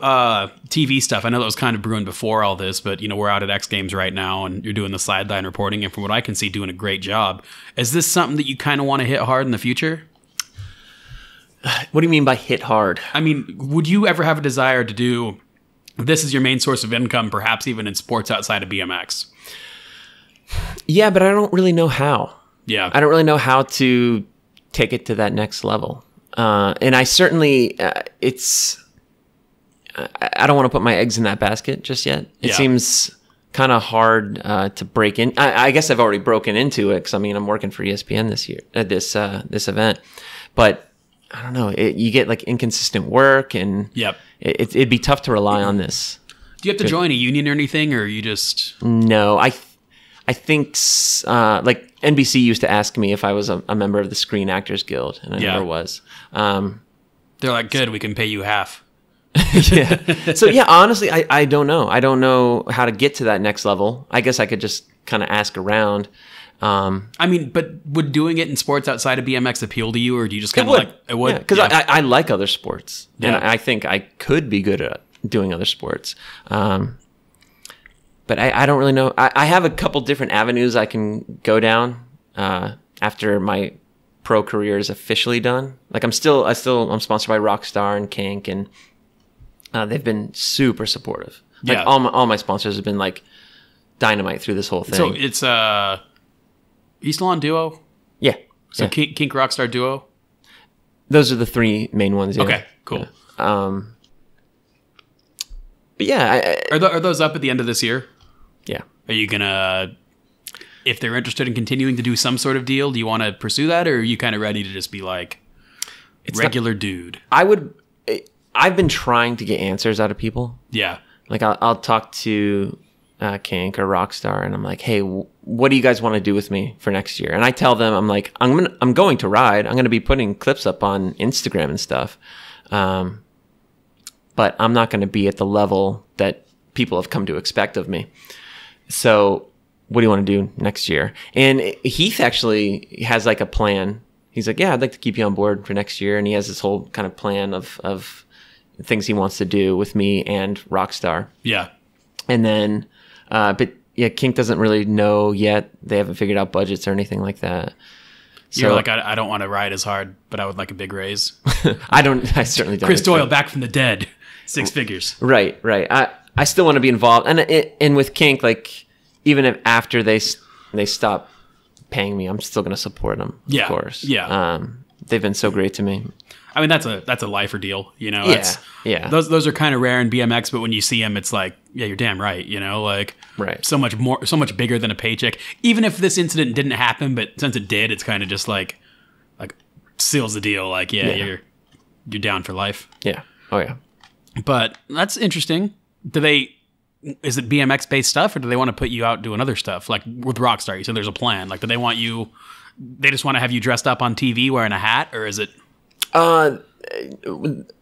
TV stuff. I know that was kind of brewing before all this, but we're out at X Games right now, and you're doing the sideline reporting, and from what I can see, doing a great job. Is this something that you kind of want to hit hard in the future? What do you mean by hit hard? I mean, would you ever have a desire to do this as your main source of income, perhaps even in sports outside of BMX? Yeah, but I don't really know how. Yeah. I don't really know how to take it to that next level. And I certainly, I don't want to put my eggs in that basket just yet. It seems kind of hard to break in. I guess I've already broken into it because I'm working for ESPN this year at this event, but I don't know. You get like inconsistent work, and it'd be tough to rely on this. Do you have to join a union or anything, or you just? No, I think like NBC used to ask me if I was a member of the Screen Actors Guild, and I never was. They're like, good, we can pay you half. Yeah. So yeah, honestly, I don't know. I don't know how to get to that next level. I guess I could just kind of ask around. I mean, but would doing it in sports outside of BMX appeal to you, or do you just kind of like it would? Because I like other sports, and I think I could be good at doing other sports. But I don't really know. I have a couple different avenues I can go down after my pro career is officially done. Like I'm sponsored by Rockstar and Kink, and they've been super supportive. Like all my sponsors have been like dynamite through this whole thing. So it's you still on Duo? Yeah. So Kink Rockstar Duo? Those are the three main ones. Yeah. Okay, cool. Yeah. But yeah, are those up at the end of this year? Yeah. Are you gonna, if they're interested in continuing to do some sort of deal, do you want to pursue that, or are you kind of ready to just be like regular dude? I've been trying to get answers out of people. Yeah. Like I'll talk to Kink or Rockstar, and I'm like, hey, what do you guys want to do with me for next year? And I tell them, I'm like, I'm going to ride. I'm going to be putting clips up on Instagram and stuff. But I'm not going to be at the level that people have come to expect of me. So what do you want to do next year? And Heath actually has like a plan. He's like, yeah, I'd like to keep you on board for next year. And he has this whole kind of plan of things he wants to do with me and Rockstar. Yeah. And then, but yeah, Kink doesn't really know yet. They haven't figured out budgets or anything like that. So, you're like, I don't want to ride as hard, but I would like a big raise. I certainly don't. Chris Doyle back from the dead. 6 figures. Right. I still want to be involved. And with Kink, like, even if after they stop paying me, I'm still going to support them, of course. Yeah. They've been so great to me. I mean, that's a lifer deal, you know? Yeah. Those are kind of rare in BMX, but when you see them, it's like, yeah, you're damn right, you know? Like, right. So much bigger than a paycheck. Even if this incident didn't happen, but since it did, it's kind of just like seals the deal. Like, you're down for life. Yeah. Oh, yeah. But that's interesting. Is it BMX based stuff, or do they want to put you out doing other stuff? Like with Rockstar, you said there's a plan. Like, do they just want to have you dressed up on TV wearing a hat, or is it?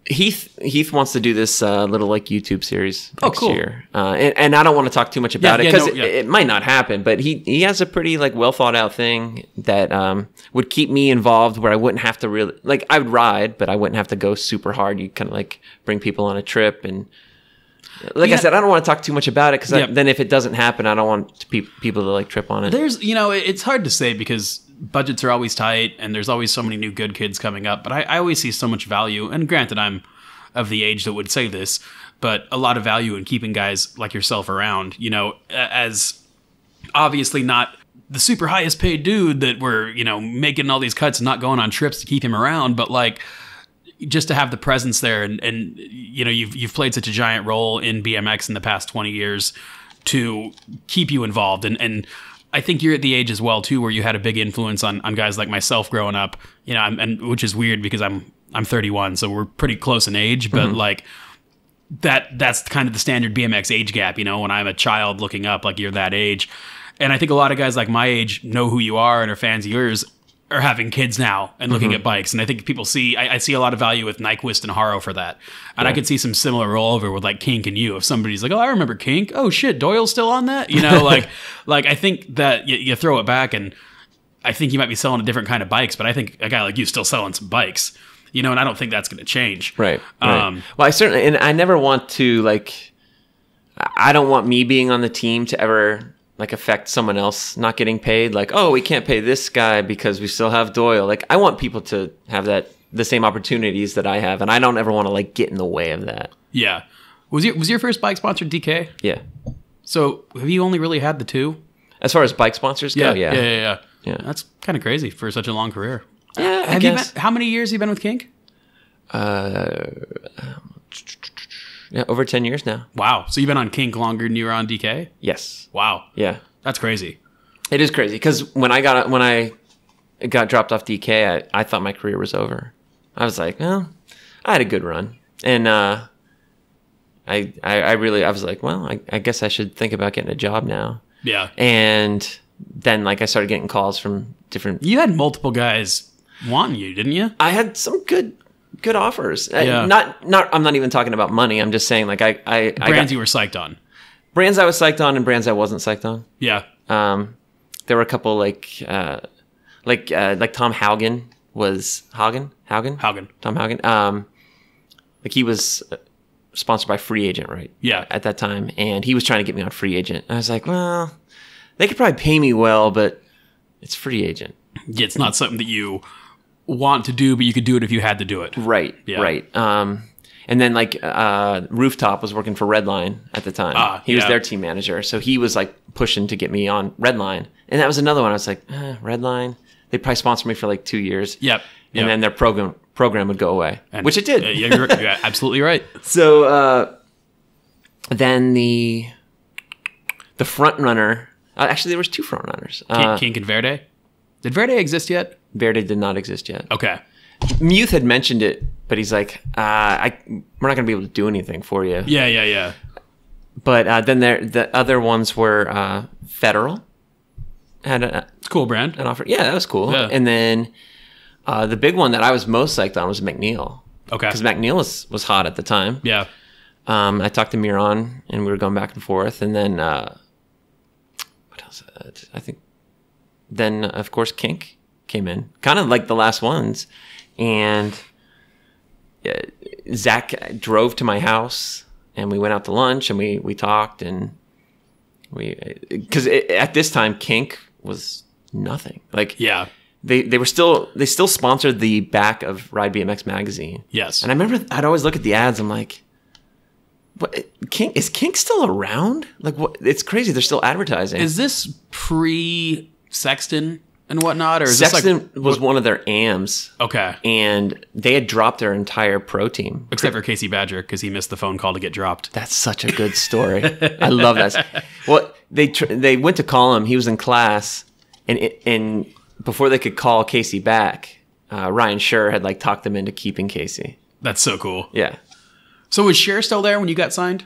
Heath wants to do this little like YouTube series next cool. year, and I don't want to talk too much about it because it might not happen. But he has a pretty like well thought out thing that would keep me involved, where I wouldn't have to really like I would ride, but I wouldn't have to go super hard. You kind of like bring people on a trip, and like I said, I don't want to talk too much about it because then if it doesn't happen, I don't want people to like trip on it. There's it's hard to say because budgets are always tight, and there's always so many new good kids coming up. But I always see so much value, and granted, I'm of the age that would say this, but a lot of value in keeping guys like yourself around, as obviously not the super highest paid dude that we're, making all these cuts and not going on trips to keep him around, but like just to have the presence there. And you've played such a giant role in BMX in the past 20 years to keep you involved. And I think you're at the age as well too, where you had a big influence on guys like myself growing up, and which is weird because I'm 31, so we're pretty close in age, but like that's kind of the standard BMX age gap, when I'm a child looking up, like you're that age. And I think a lot of guys like my age know who you are and are fans of yours, are having kids now and looking at bikes. And I think people I see a lot of value with Nyquist and Haro for that. And I could see some similar rollover with like Kink and you. If somebody's like, oh, I remember Kink. Oh shit, Doyle's still on that? Like I think that you throw it back, and I think you might be selling a different kind of bikes, but I think a guy like you still selling some bikes, and I don't think that's going to change. Right. Well, I certainly, and I never want to I don't want me being on the team to ever affect someone else not getting paid. Like, oh, we can't pay this guy because we still have Doyle. Like, I want people to have the same opportunities that I have, and I don't ever want to get in the way of that. Yeah. Was your first bike sponsored DK? Yeah. So have you only really had the two? As far as bike sponsors go, yeah. That's kind of crazy for such a long career. Yeah, I guess. How many years have you been with Kink? Yeah, over 10 years now. Wow. So you've been on kink longer than you were on DK? Yes. Wow. Yeah. That's crazy. It is crazy because when I got dropped off DK, I thought my career was over. I was like, well, I had a good run, and I was like, well, I guess I should think about getting a job now. Yeah. And then like I started getting calls from different. You had multiple guys wanting you, didn't you? I had some good offers. Yeah. I'm not even talking about money. I'm just saying like I brands you were psyched on. Brands I was psyched on and brands I wasn't psyched on. Yeah. There were a couple like Tom Haugen was Tom Haugen. Like he was sponsored by Free Agent, right? Yeah. At that time, and he was trying to get me on Free Agent. I was like, well, they could probably pay me well, but it's Free Agent. Yeah, it's not something that you want to do, but you could do it if you had to do it. Right. Yeah. Right. And then like Rooftop was working for Redline at the time. He was their team manager, so he was like pushing to get me on Redline, and that was another one. I was like, Redline. They'd probably sponsor me for like 2 years. Yep. And then their program would go away, which it did. You're absolutely right. So then the front runner. Actually, there was 2 front runners. Kink and Verde. Did Verde exist yet? Verde did not exist yet. Okay. Muth had mentioned it, but he's like, we're not going to be able to do anything for you. Yeah. But then the other ones were Federal. Had it's a cool brand. An offer. Yeah, that was cool. Yeah. And then the big one that I was most psyched on was McNeil. Okay. Because McNeil was hot at the time. Yeah. I talked to Miron, and we were going back and forth. And then, what else? I think then, of course, Kink came in. Kind of like the last ones. And Zach drove to my house, and we went out to lunch, and we talked, and because at this time, Kink was nothing. Like, yeah. They still sponsored the back of Ride BMX magazine. Yes. And I remember I'd always look at the ads. I'm like, what? Is Kink still around? Like, what? It's crazy. They're still advertising. Is this pre-Sexton and whatnot? Or is Sexton this like, was one of their AMs. Okay. And they had dropped their entire pro team. Except for Casey Badger, because he missed the phone call to get dropped. That's such a good story. I love that. Well, they went to call him. He was in class. And before they could call Casey back, Ryan Scher had like talked them into keeping Casey. That's so cool. Yeah. So was Scher still there when you got signed?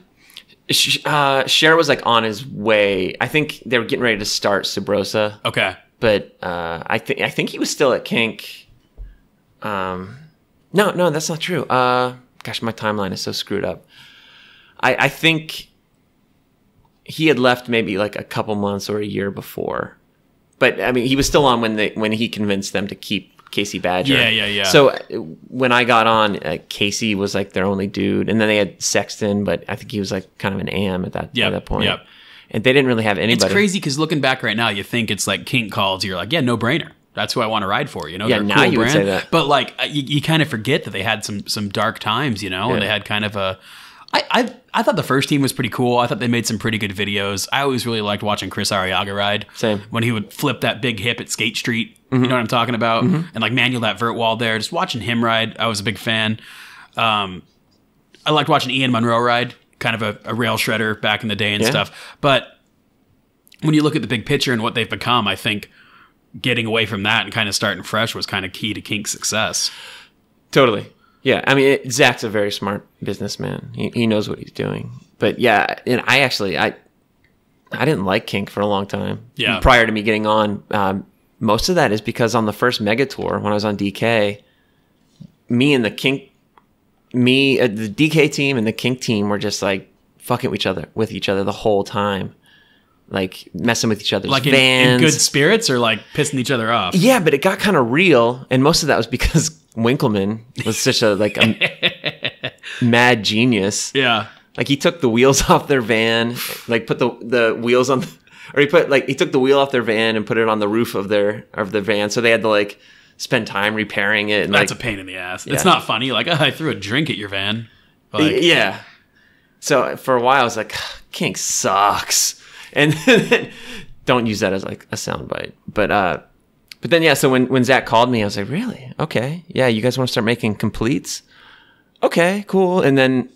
Scher was like on his way. I think they were getting ready to start Subrosa. Okay. But I think he was still at Kink. No, that's not true. Gosh, my timeline is so screwed up. I think he had left maybe like a couple months or a year before. But I mean, he was still on when he convinced them to keep Casey Badger. Yeah. So when I got on, Casey was like their only dude, and then they had Sexton, but I think he was like kind of an AM at that point. Yep. And they didn't really have anybody. It's crazy because looking back right now, you think it's like Kink calls. You're like, yeah, no brainer. That's who I want to ride for. You know, yeah. they're a Now cool you brand. would say that, but like you kind of forget that they had some dark times. You know, and they had kind of a. I thought the first team was pretty cool. I thought they made some pretty good videos. I always really liked watching Chris Arriaga ride. Same. When he would flip that big hip at Skate Street. Mm-hmm. You know what I'm talking about? Mm-hmm. And like manual that vert wall there. Just watching him ride, I was a big fan. I liked watching Ian Monroe ride. Kind of a rail shredder back in the day and stuff. But when you look at the big picture and what they've become, I think getting away from that and kind of starting fresh was kind of key to Kink's success. Totally. Yeah, I mean, Zach's a very smart businessman. He knows what he's doing. But yeah, and I didn't like Kink for a long time. Yeah. Prior to me getting on, most of that is because on the first mega tour when I was on DK, the DK team and the Kink team were just like fucking with each other the whole time, like messing with each other's like vans. in good spirits or like pissing each other off. Yeah, but it got kind of real, and most of that was because Winkleman was such a mad genius. Yeah. Like he took the wheels off their van, like put the wheels on, or he took the wheel off their van and put it on the roof of the van. So they had to like spend time repairing it. And that's a pain in the ass. Yeah. It's not funny. Like, I threw a drink at your van. Like, yeah. So for a while I was like, Kink sucks. And then, don't use that as like a soundbite. But then, yeah, so when Zach called me, I was like, really? Okay. Yeah, you guys want to start making completes? Okay, cool. And then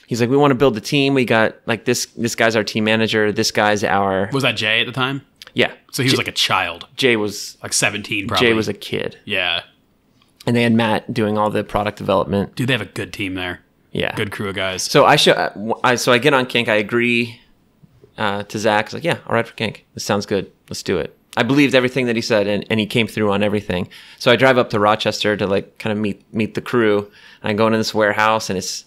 He's like, we want to build a team. We got like this guy's our team manager. This guy's our... Was that Jay at the time? Yeah. So he was like a child. Jay was... Like 17 probably. Jay was a kid. Yeah. And they had Matt doing all the product development. Dude, they have a good team there. Yeah. Good crew of guys. So I get on Kink. I agree to Zach. I was like, yeah, I'll ride for Kink. This sounds good. Let's do it. I believed everything that he said, and he came through on everything. So I drive up to Rochester to like kind of meet the crew. And I go into this warehouse, and it's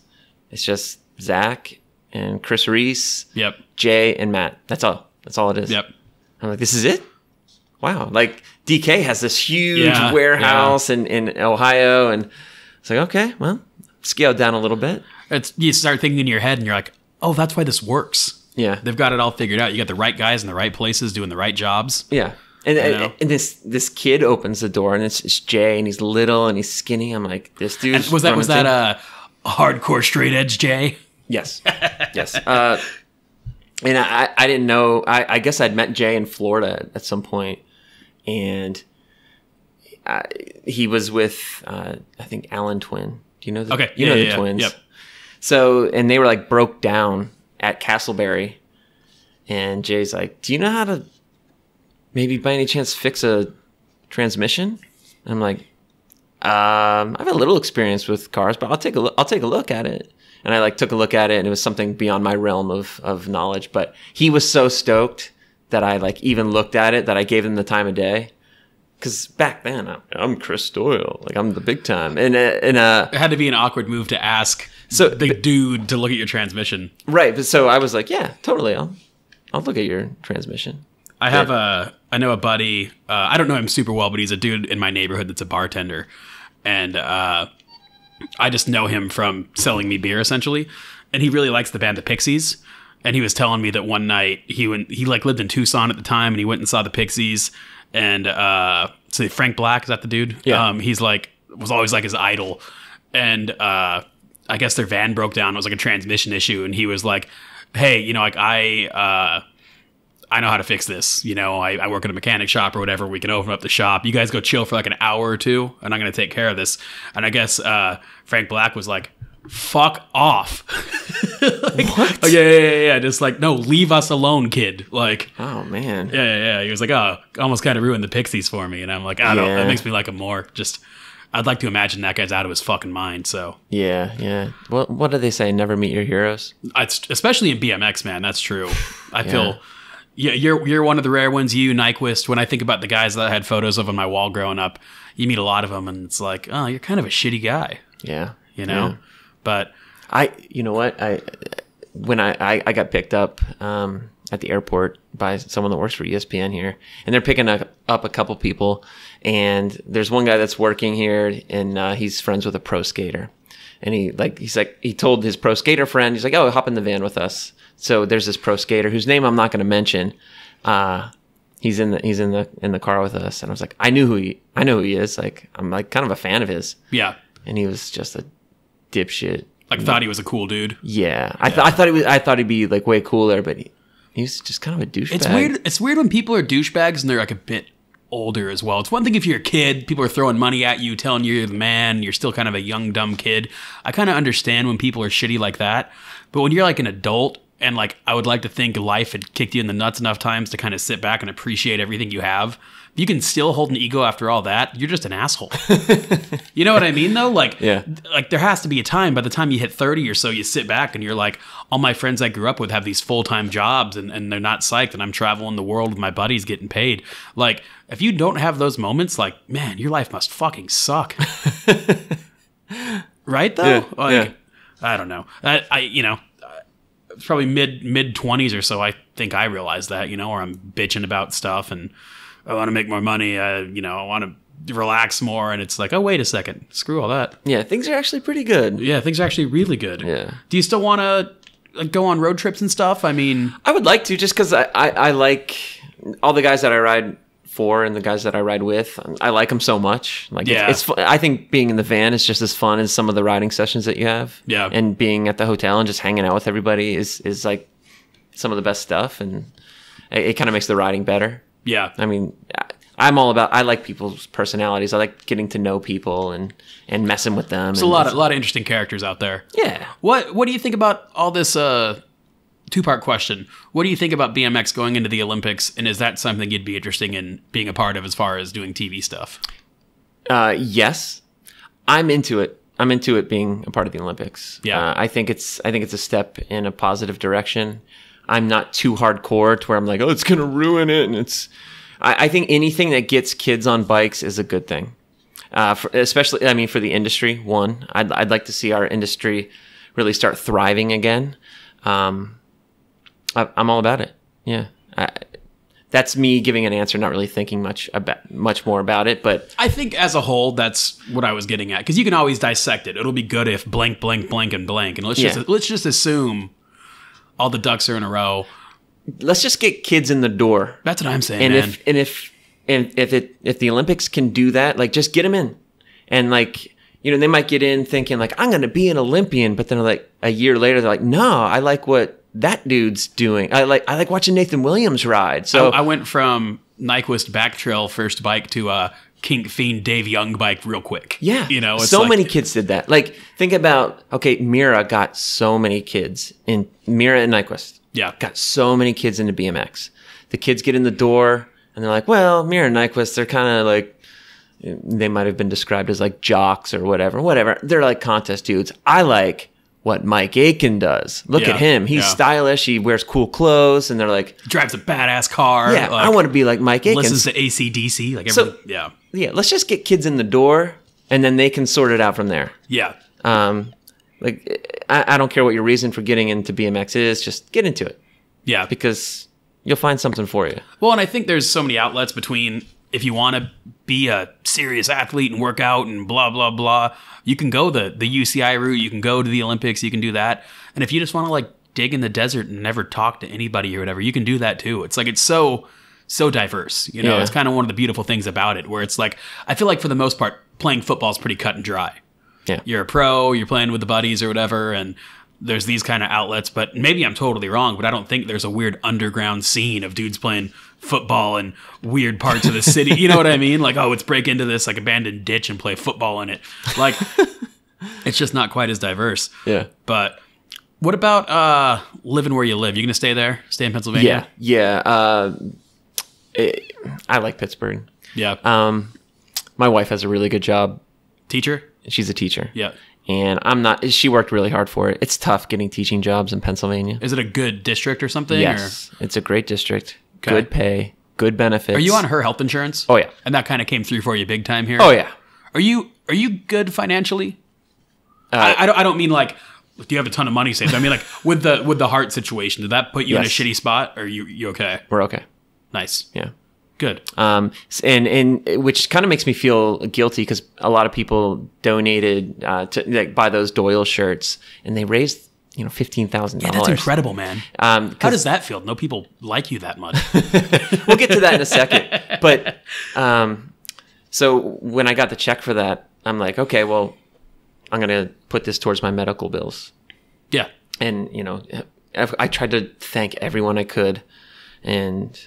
just Zach and Chris Reese, yep, Jay and Matt. That's all it is. Yep. I'm like, this is it? Wow. Like DK has this huge warehouse in Ohio, and it's like, okay, well, scaled down a little bit. You start thinking in your head, and you're like, oh, that's why this works. Yeah. They've got it all figured out. You got the right guys in the right places doing the right jobs. Yeah. And this kid opens the door, and it's Jay, and he's little and he's skinny. I'm like, this dude. Was that a hardcore straight edge Jay? Yes. Yes. And I didn't know. I guess I'd met Jay in Florida at some point, and he was with I think Alan Twin. Do you know the? Okay. You know the twins. Yep. So, and they were like broke down at Castleberry, and Jay's like, "Do you know how to maybe by any chance fix a transmission?" And I'm like, I have a little experience with cars, but I'll take a look at it. And I like took a look at it, and it was something beyond my realm of knowledge. But he was so stoked that I like even looked at it that I gave him the time of day. Because back then, I'm Chris Doyle, like I'm the big time, and it had to be an awkward move to ask the dude to look at your transmission, right? But so I was like, yeah, totally, I'll look at your transmission. I know a buddy. I don't know him super well, but he's a dude in my neighborhood that's a bartender, and I just know him from selling me beer essentially, and he really likes the band the Pixies. And he was telling me that one night he like lived in Tucson at the time, and he went and saw the Pixies. And so Frank Black, is that the dude? Yeah. He's like was always like his idol, and I guess their van broke down. It was like a transmission issue, and he was like, "Hey, you know, like I know how to fix this. You know, I work at a mechanic shop or whatever. We can open up the shop. You guys go chill for like an hour or two, and I'm going to take care of this." And I guess Frank Black was like, "Fuck off." Like, what? Oh, yeah. Just like, no, leave us alone, kid. Like, oh, man. Yeah. He was like, oh, almost kind of ruined the Pixies for me. And I'm like, I don't know. That makes me like him more. Just, I'd like to imagine that guy's out of his fucking mind. So, yeah. What do they say? Never meet your heroes? Especially in BMX, man. That's true. I feel... Yeah, you're one of the rare ones. You, Nyquist. When I think about the guys that I had photos of on my wall growing up, you meet a lot of them, and it's like, oh, you're kind of a shitty guy. Yeah, you know. Yeah. But you know what? When I got picked up at the airport by someone that works for ESPN here, and they're picking up a couple people, and there's one guy that's working here, and he's friends with a pro skater, and he told his pro skater friend, he's like, oh, hop in the van with us. So there's this pro skater whose name I'm not going to mention. He's in the car with us, and I was like, I know who he is. Like, I'm like kind of a fan of his. Yeah. And he was just a dipshit. Like, thought he was a cool dude. Yeah. I thought he'd be like way cooler, but he was just kind of a douchebag. It's weird when people are douchebags and they're like a bit older as well. It's one thing if you're a kid, people are throwing money at you, telling you you're the man, you're still kind of a young, dumb kid. I kind of understand when people are shitty like that. But when you're like an adult, and like, I would like to think life had kicked you in the nuts enough times to kind of sit back and appreciate everything you have. If you can still hold an ego after all that, you're just an asshole. You know what I mean, though? Like, yeah. Like there has to be a time, by the time you hit 30 or so, you sit back and you're like, all my friends I grew up with have these full-time jobs and they're not psyched, and I'm traveling the world with my buddies getting paid. Like, if you don't have those moments, like, man, your life must fucking suck. Right, though? Yeah, like, I don't know. It's probably mid 20s or so, I think I realized that, or I'm bitching about stuff and I want to make more money. I want to relax more. And it's like, oh, wait a second. Screw all that. Yeah, things are actually pretty good. Yeah, things are actually really good. Yeah. Do you still want to go on road trips and stuff? I mean... I would like to, just because I like all the guys that I ride for and the guys that I ride with. I like them so much. Like, yeah. It's I think being in the van is just as fun as some of the riding sessions that you have. Yeah. And being at the hotel and just hanging out with everybody is like some of the best stuff, and it kind of makes the riding better. Yeah. I mean, I like people's personalities. I like getting to know people and messing with them. There's a lot of interesting characters out there. Yeah. What do you think about all this two-part question? What do you think about BMX going into the Olympics, and is that something you'd be interested in being a part of as far as doing TV stuff? Yes. I'm into it. I'm into it being a part of the Olympics. Yeah. I think it's a step in a positive direction. I'm not too hardcore to where I'm like, oh, it's going to ruin it. And I think anything that gets kids on bikes is a good thing. Especially, I mean, for the industry, one, I'd like to see our industry really start thriving again. I'm all about it. Yeah. That's me giving an answer, not really thinking much more about it. But I think as a whole, that's what I was getting at. Because you can always dissect it. It'll be good if blank, blank, blank, and blank. And let's just assume all the ducks are in a row. Let's just get kids in the door. That's what I'm saying, and man. If the Olympics can do that, like, just get them in. And, like, you know, they might get in thinking like, I'm going to be an Olympian, but then like a year later they're like, no, I like what that dude's doing. I like watching Nathan Williams ride. So I went from Nyquist back trail first bike to Kink Fiend Dave Young bike real quick. Yeah. You know, it's so many kids did that. Like, think about, okay, Mira got so many kids in Mira and Nyquist. Yeah. Got so many kids into BMX. The kids get in the door and they're like, well, Mira and Nyquist, they're kind of like, they might have been described as like jocks or whatever. They're like contest dudes. I like what Mike Aiken does. Look at him. He's stylish. He wears cool clothes. And they're like, drives a badass car. Yeah, like, I want to be like Mike Aiken. Listens to AC/DC. Like yeah, let's just get kids in the door and then they can sort it out from there. Yeah. Like, I don't care what your reason for getting into BMX is. Just get into it. Yeah. Because you'll find something for you. Well, and I think there's so many outlets between, if you want to be a serious athlete and work out and blah, blah, blah, you can go the UCI route. You can go to the Olympics. You can do that. And if you just want to like dig in the desert and never talk to anybody or whatever, you can do that too. It's like, it's so diverse. You know, It's kind of one of the beautiful things about it, where it's like, I feel like for the most part, playing football is pretty cut and dry. Yeah. You're a pro, you're playing with the buddies or whatever, and there's these kind of outlets, but maybe I'm totally wrong, but I don't think there's a weird underground scene of dudes playing football in weird parts of the city. You know what I mean? Like, oh, let's break into this like abandoned ditch and play football in it. Like, it's just not quite as diverse. Yeah. But what about living where you live? You going to stay there? Stay in Pennsylvania? Yeah. I like Pittsburgh. Yeah. My wife has a really good job. Teacher? She's a teacher. Yeah. And she worked really hard for it. It's tough getting teaching jobs in Pennsylvania. Is it a good district or something? Yes. It's a great district. Okay. Good pay. Good benefits. Are you on her health insurance? Oh, yeah. And that kind of came through for you big time here? Oh, yeah. Are you good financially? I don't mean like, do you have a ton of money saved? I mean like with the heart situation, did that put you in a shitty spot? Or are you okay? We're okay. Nice. Yeah. Good. And which kind of makes me feel guilty because a lot of people donated to like buy those Doyle shirts and they raised $15,000. Yeah, that's incredible, man. How does that feel? No people like you that much. We'll get to that in a second. But so when I got the check for that, I'm like, okay, well, I'm going to put this towards my medical bills. Yeah. And I tried to thank everyone I could, and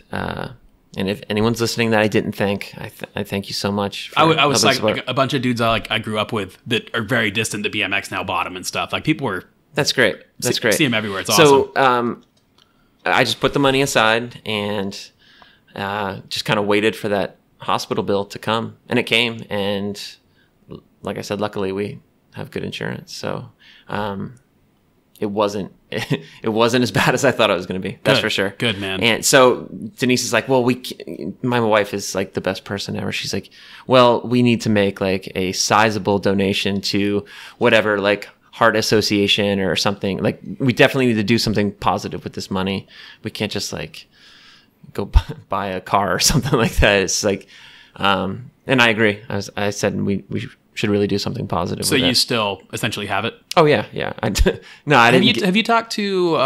if anyone's listening that I didn't thank, I thank you so much. I was like a bunch of dudes I grew up with that are very distant to BMX now bought them and stuff. Like people were. That's great. That's great. See them everywhere. It's awesome. So I just put the money aside and just kind of waited for that hospital bill to come, and it came. And like I said, luckily we have good insurance, so it wasn't as bad as I thought it was going to be. That's for sure. Good, man. And so Denise is like, well, my wife is like the best person ever. She's like, well, we need to make like a sizable donation to whatever, like Heart Association or something. Like, we definitely need to do something positive with this money. We can't just like go buy a car or something like that. It's like, and I agree. I said we should really do something positive. So you still essentially have it? Oh yeah. I didn't. Have you talked to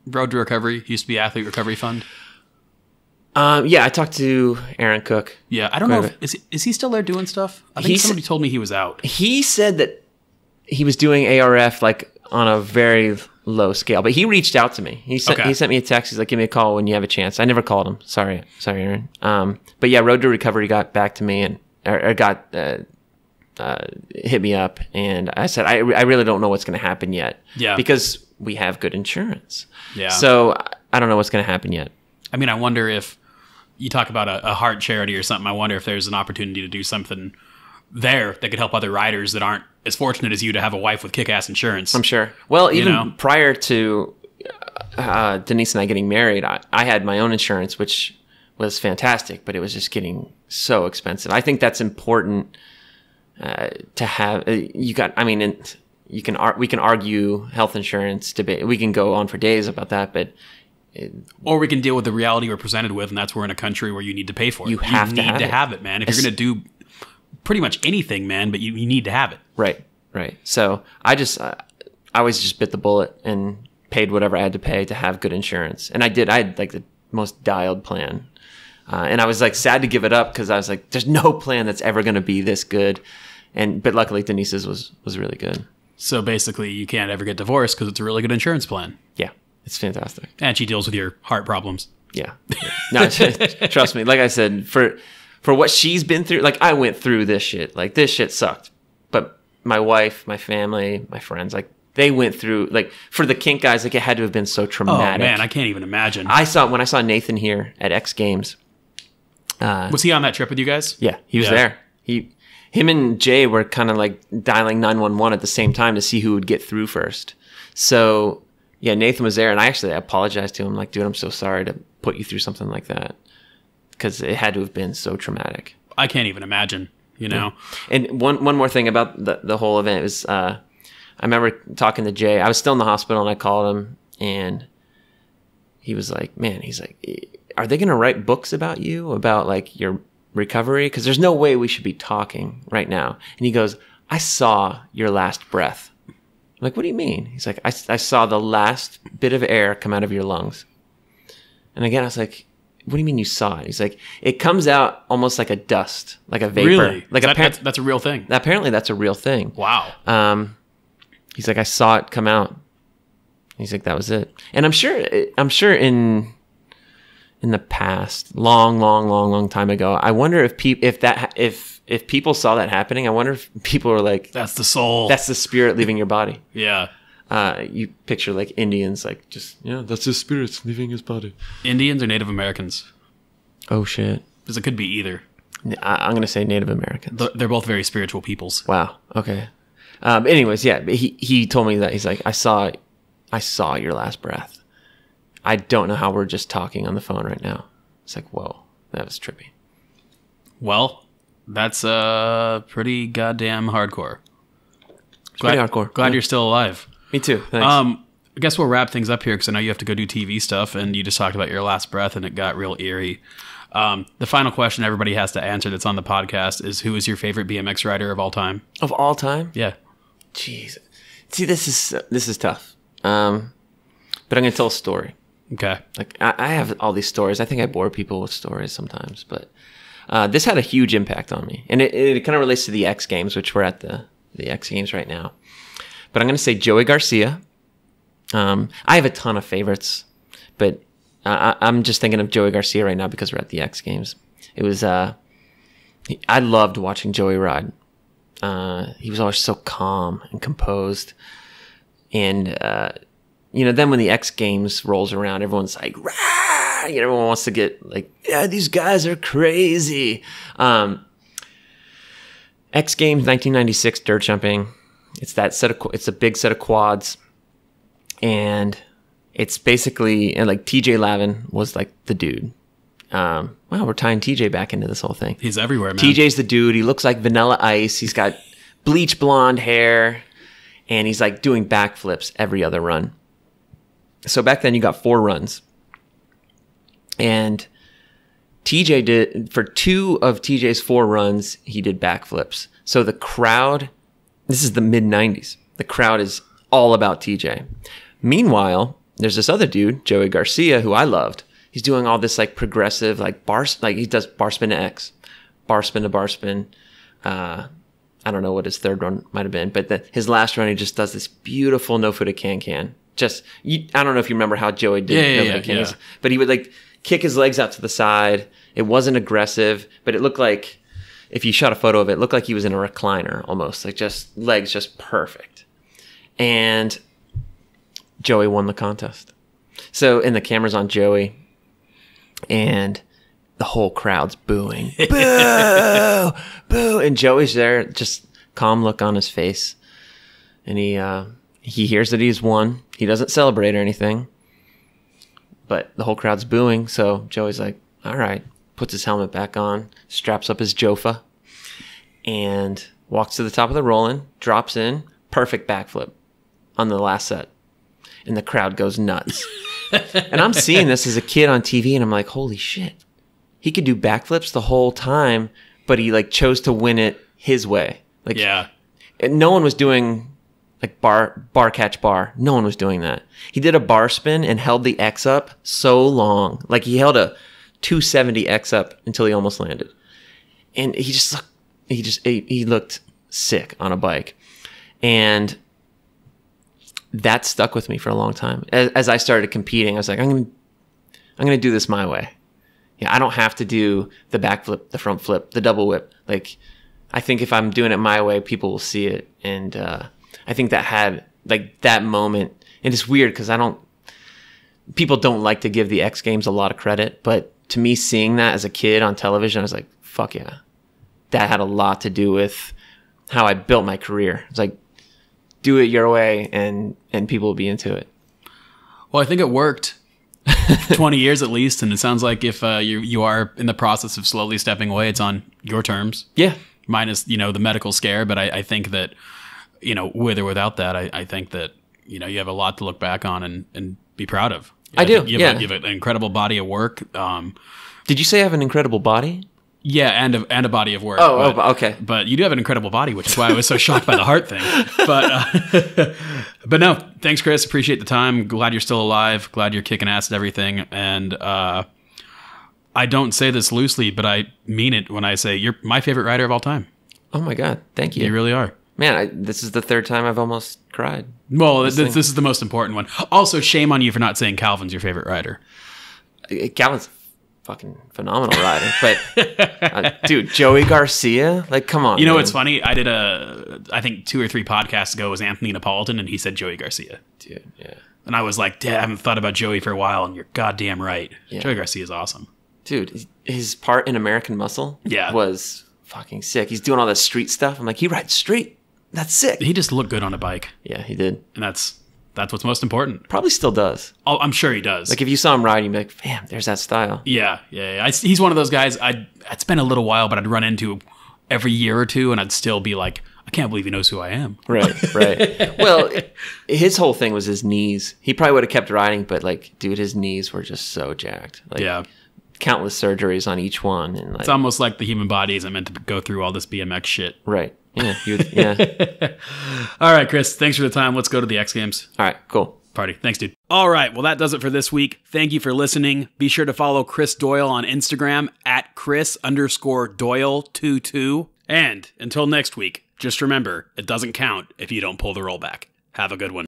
Road to Recovery? Used to be Athlete Recovery Fund. Yeah, I talked to Aaron Cook. Yeah, I don't know. Is he still there doing stuff? I think somebody told me he was out. He said that he was doing ARF like on a very low scale. But he reached out to me. He sent me a text. He's like, give me a call when you have a chance. I never called him. Sorry, Aaron. But yeah, Road to Recovery got back to me and hit me up. And I said, I really don't know what's going to happen yet. Yeah. Because we have good insurance. Yeah. So I don't know what's going to happen yet. I mean, I wonder if you talk about a heart charity or something. I wonder if there's an opportunity to do something there that could help other riders that aren't as fortunate as you to have a wife with kick-ass insurance. I'm sure. Well, even prior to Denise and I getting married, I had my own insurance, which was fantastic, but it was just getting so expensive. I think that's important to have. We can argue health insurance debate. We can go on for days about that, but or we can deal with the reality we're presented with, and that's we're in a country where you need to pay for it. You have to have it, man. If you're going to do pretty much anything, man, but you need to have it. Right. So I always just bit the bullet and paid whatever I had to pay to have good insurance. And I did. I had like the most dialed plan. And I was like sad to give it up because I was like, there's no plan that's ever going to be this good. But luckily Denise's was really good. So basically you can't ever get divorced because it's a really good insurance plan. Yeah. It's fantastic. And she deals with your heart problems. Yeah. No, trust me. Like I said, for what she's been through, like I went through this shit. Like this shit sucked. But my wife, my family, my friends, like they went through, like for the kink guys, like it had to have been so traumatic. Oh man, I can't even imagine. When I saw Nathan here at X Games. Was he on that trip with you guys? Yeah, he was there. Him and Jay were kind of like dialing 911 at the same time to see who would get through first. So yeah, Nathan was there, and I apologized to him, like, dude, I'm so sorry to put you through something like that, because it had to have been so traumatic. I can't even imagine, you know? Yeah. And one more thing about the whole event was, I remember talking to Jay. I was still in the hospital, and I called him, and he was like, man, he's like, are they going to write books about you, about, like, your recovery? Because there's no way we should be talking right now. And he goes, I saw your last breath. I'm like, what do you mean? He's like, I saw the last bit of air come out of your lungs. And again, I was like, what do you mean you saw it? He's like, it comes out almost like a dust, like a vapor. Really? Like that's a real thing? Apparently that's a real thing. Wow. He's like, I saw it come out. He's like, that was it. And I'm sure in the past, long time ago, I wonder if people saw that happening, I wonder if people were like, that's the soul. That's the spirit leaving your body. Yeah. You picture like Indians, like just, that's his spirit leaving his body. Indians or Native Americans? Oh, shit. Because it could be either. I'm going to say Native Americans. They're both very spiritual peoples. Wow. Okay. Anyways, yeah, he told me that. He's like, I saw your last breath. I don't know how we're just talking on the phone right now. It's like, whoa, that was trippy. Well, that's pretty goddamn hardcore. Pretty hardcore. Glad you're still alive. Me too. Thanks. I guess we'll wrap things up here because I know you have to go do TV stuff, and you just talked about your last breath, and it got real eerie. The final question everybody has to answer that's on the podcast is, who is your favorite BMX rider of all time? Of all time? Yeah. Jeez. See, this is tough. But I'm going to tell a story. Okay. Like I have all these stories. I think I bore people with stories sometimes, but this had a huge impact on me, and it kind of relates to the X Games, which we're at the X Games right now. But I'm going to say Joey Garcia. I have a ton of favorites, but I'm just thinking of Joey Garcia right now because we're at the X Games. It was I loved watching Joey ride. He was always so calm and composed, and then when the X Games rolls around, everyone's like, rah! Everyone wants to get like, yeah, these guys are crazy. X Games 1996 dirt jumping. It's a big set of quads, and it's basically, and like TJ Lavin was like the dude. Wow, we're tying TJ back into this whole thing. He's everywhere, man. TJ's the dude. He looks like Vanilla Ice. He's got bleach blonde hair, and he's like doing backflips every other run. So back then you got 4 runs, and TJ did, for 2 of TJ's 4 runs, he did backflips. So the crowd, this is the mid 90s. The crowd is all about TJ. Meanwhile, there's this other dude, Joey Garcia, who I loved. He's doing all this like progressive, like he does bar spin to X, bar spin to bar spin. I don't know what his third run might have been, but his last run, he just does this beautiful no-footed can-can. I don't know if you remember how Joey did Nobody Kings, but he would like kick his legs out to the side. It wasn't aggressive, but it looked like, if you shot a photo of it, it looked like he was in a recliner almost, like just legs just perfect. And Joey won the contest. So, and the camera's on Joey, and the whole crowd's booing. Boo! Boo! And Joey's there, just calm look on his face. And he hears that he's won. He doesn't celebrate or anything. But the whole crowd's booing, so Joey's like, all right. Puts his helmet back on, straps up his Jofa, and walks to the top of the roll-in, drops in, perfect backflip on the last set. And the crowd goes nuts. And I'm seeing this as a kid on TV, and I'm like, holy shit. He could do backflips the whole time, but he like chose to win it his way. Like, yeah. And no one was doing like bar catch bar. No one was doing that. He did a bar spin and held the X up so long. Like he held a 270 X up until he almost landed. And he looked sick on a bike. And that stuck with me for a long time. As I started competing, I was like, I'm going to do this my way. Yeah, I don't have to do the backflip, the front flip, the double whip. Like, I think if I'm doing it my way, people will see it. And I think that had like that moment. And it's weird because people don't like to give the X Games a lot of credit. But to me, seeing that as a kid on television, I was like, fuck yeah. That had a lot to do with how I built my career. It's like, do it your way and people will be into it. Well, I think it worked 20 years at least. And it sounds like if you are in the process of slowly stepping away, it's on your terms. Yeah. Minus, the medical scare. But I think that, with or without that, I think that, you have a lot to look back on and be proud of. I do. You have an incredible body of work. Did you say I have an incredible body? Yeah, and a body of work. Okay. But you do have an incredible body, which is why I was so shocked by the heart thing. But no, thanks, Chris. Appreciate the time. Glad you're still alive. Glad you're kicking ass at everything. And I don't say this loosely, but I mean it when I say you're my favorite rider of all time. Oh my God, thank you. You really are. Man, this is the third time I've almost cried. Well, this is the most important one. Also, shame on you for not saying Calvin's your favorite rider. Calvin's a fucking phenomenal rider. But, dude, Joey Garcia? Like, come on. You know what's funny? I did I think 2 or 3 podcasts ago was Anthony Napolitan, and he said Joey Garcia. Dude, yeah. And I was like, Dad, I haven't thought about Joey for a while, and you're goddamn right. Yeah. Joey Garcia is awesome. Dude, his part in American Muscle was fucking sick. He's doing all that street stuff. I'm like, he rides street. That's sick. He just looked good on a bike. Yeah, he did. And that's what's most important. Probably still does. Oh, I'm sure he does. Like if you saw him riding, you'd be like, damn, there's that style. Yeah. He's one of those guys, it's been a little while, but I'd run into every year or two and I'd still be like, I can't believe he knows who I am. Right. Well, his whole thing was his knees. He probably would have kept riding, but like, dude, his knees were just so jacked. Like, yeah. Countless surgeries on each one. And like, it's almost like the human body isn't meant to go through all this BMX shit. Right. Yeah. All right, Chris. Thanks for the time. Let's go to the X Games. All right, cool. Party. Thanks, dude. All right. Well, that does it for this week. Thank you for listening. Be sure to follow Chris Doyle on Instagram at Chris_Doyle22. And until next week, just remember, it doesn't count if you don't pull the rollback. Have a good one.